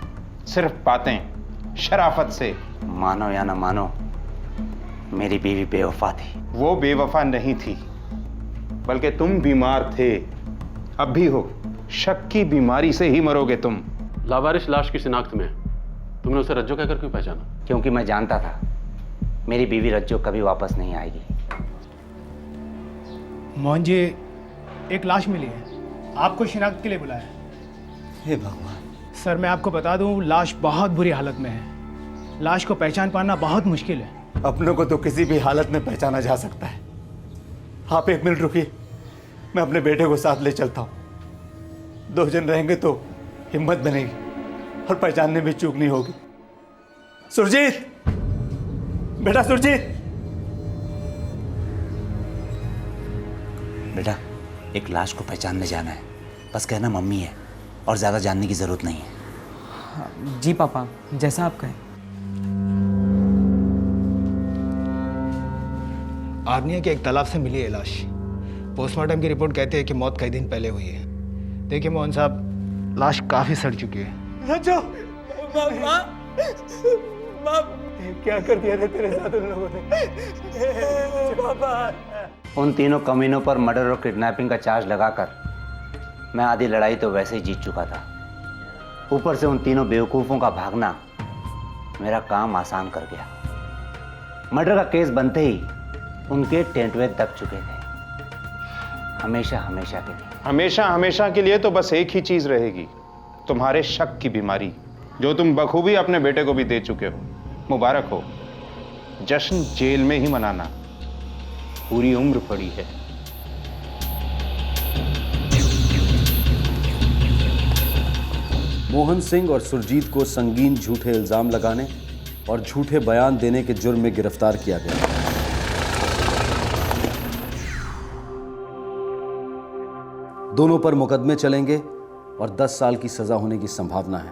सिर्फ बातें, शराफत से। मानो या ना मानो, मेरी बीवी बेवफा थी। वो बेवफा नहीं थी, बल्कि तुम बीमार थे, अब भी हो। शक की बीमारी से ही मरोगे तुम। लावारिश लाश की शिनाख्त में तुमने उसे रज्जो कहकर क्यों पहचाना? क्योंकि मैं जानता था मेरी बीवी रज्जो कभी वापस नहीं आएगी। मोहन जी, एक लाश मिली है, आपको शिनाख्त के लिए बुलाया है। हे भगवान। सर मैं आपको बता दूं, लाश बहुत बुरी हालत में है। लाश को पहचान पाना बहुत मुश्किल है। अपनों को तो किसी भी हालत में पहचाना जा सकता है। आप 1 मिनट रुकिए, मैं अपने बेटे को साथ ले चलता हूँ। 2 जन रहेंगे तो हिम्मत बनेगी और पहचानने में चूक नहीं होगी। सुरजीत, बेटा सुरजीत। बेटा, एक लाश को पहचानने जाना है, बस कहना मम्मी है और ज़्यादा जानने की ज़रूरत नहीं है। जी पापा, जैसा आप कहें। आर्निया के एक तालाब से मिली है लाश। पोस्टमार्टम की रिपोर्ट कहती है कि मौत कई दिन पहले हुई है। देखिए मोहन साहब, लाश काफ़ी सड़ चुकी है। रज्जो, क्या कर दिया रे तेरे साथ उन लोगों ने? पापा। उन तीनों कमीनों पर मर्डर और किडनैपिंग का चार्ज लगाकर मैं आधी लड़ाई तो वैसे ही जीत चुका था। ऊपर से उन तीनों बेवकूफ़ों का भागना मेरा काम आसान कर गया। मर्डर का केस बनते ही उनके टेंटवे दब चुके थे, हमेशा हमेशा के लिए। हमेशा हमेशा के लिए तो बस एक ही चीज रहेगी, तुम्हारे शक की बीमारी, जो तुम बखूबी अपने बेटे को भी दे चुके हो। मुबारक हो, जश्न जेल में ही मनाना, पूरी उम्र पड़ी है। मोहन सिंह और सुरजीत को संगीन झूठे इल्जाम लगाने और झूठे बयान देने के जुर्म में गिरफ्तार किया गया। दोनों पर मुकदमे चलेंगे और 10 साल की सजा होने की संभावना है।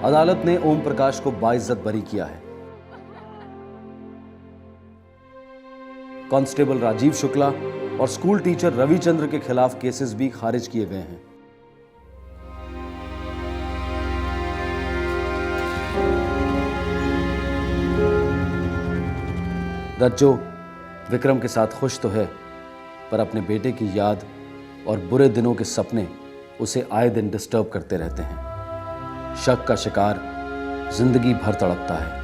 अदालत ने ओम प्रकाश को बाइज्जत बरी किया है। कांस्टेबल राजीव शुक्ला और स्कूल टीचर रविचंद्र के खिलाफ केसेस भी खारिज किए गए हैं। रज्जो विक्रम के साथ खुश तो है, पर अपने बेटे की याद और बुरे दिनों के सपने उसे आए दिन डिस्टर्ब करते रहते हैं। शक का शिकार जिंदगी भर तड़पता है।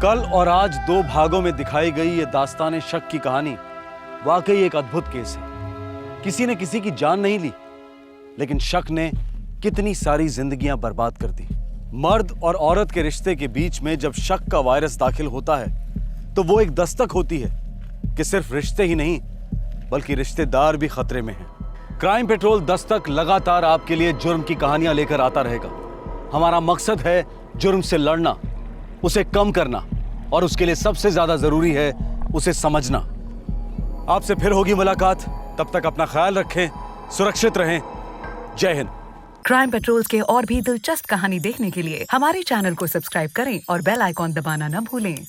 कल और आज 2 भागों में दिखाई गई ये दास्तान शक की कहानी वाकई एक अद्भुत केस है। किसी ने किसी की जान नहीं ली, लेकिन शक ने कितनी सारी जिंदगियां बर्बाद कर दी। मर्द और औरत के रिश्ते के बीच में जब शक का वायरस दाखिल होता है तो वो एक दस्तक होती है कि सिर्फ रिश्ते ही नहीं बल्कि रिश्तेदार भी खतरे में हैं। क्राइम पेट्रोल दस्तक लगातार आपके लिए जुर्म की कहानियां लेकर आता रहेगा। हमारा मकसद है जुर्म से लड़ना, उसे कम करना, और उसके लिए सबसे ज्यादा जरूरी है उसे समझना। आपसे फिर होगी मुलाकात, तब तक अपना ख्याल रखें, सुरक्षित रहें। जय हिंद। क्राइम पेट्रोल्स के और भी दिलचस्प कहानी देखने के लिए हमारे चैनल को सब्सक्राइब करें और बेल आइकॉन दबाना न भूलें।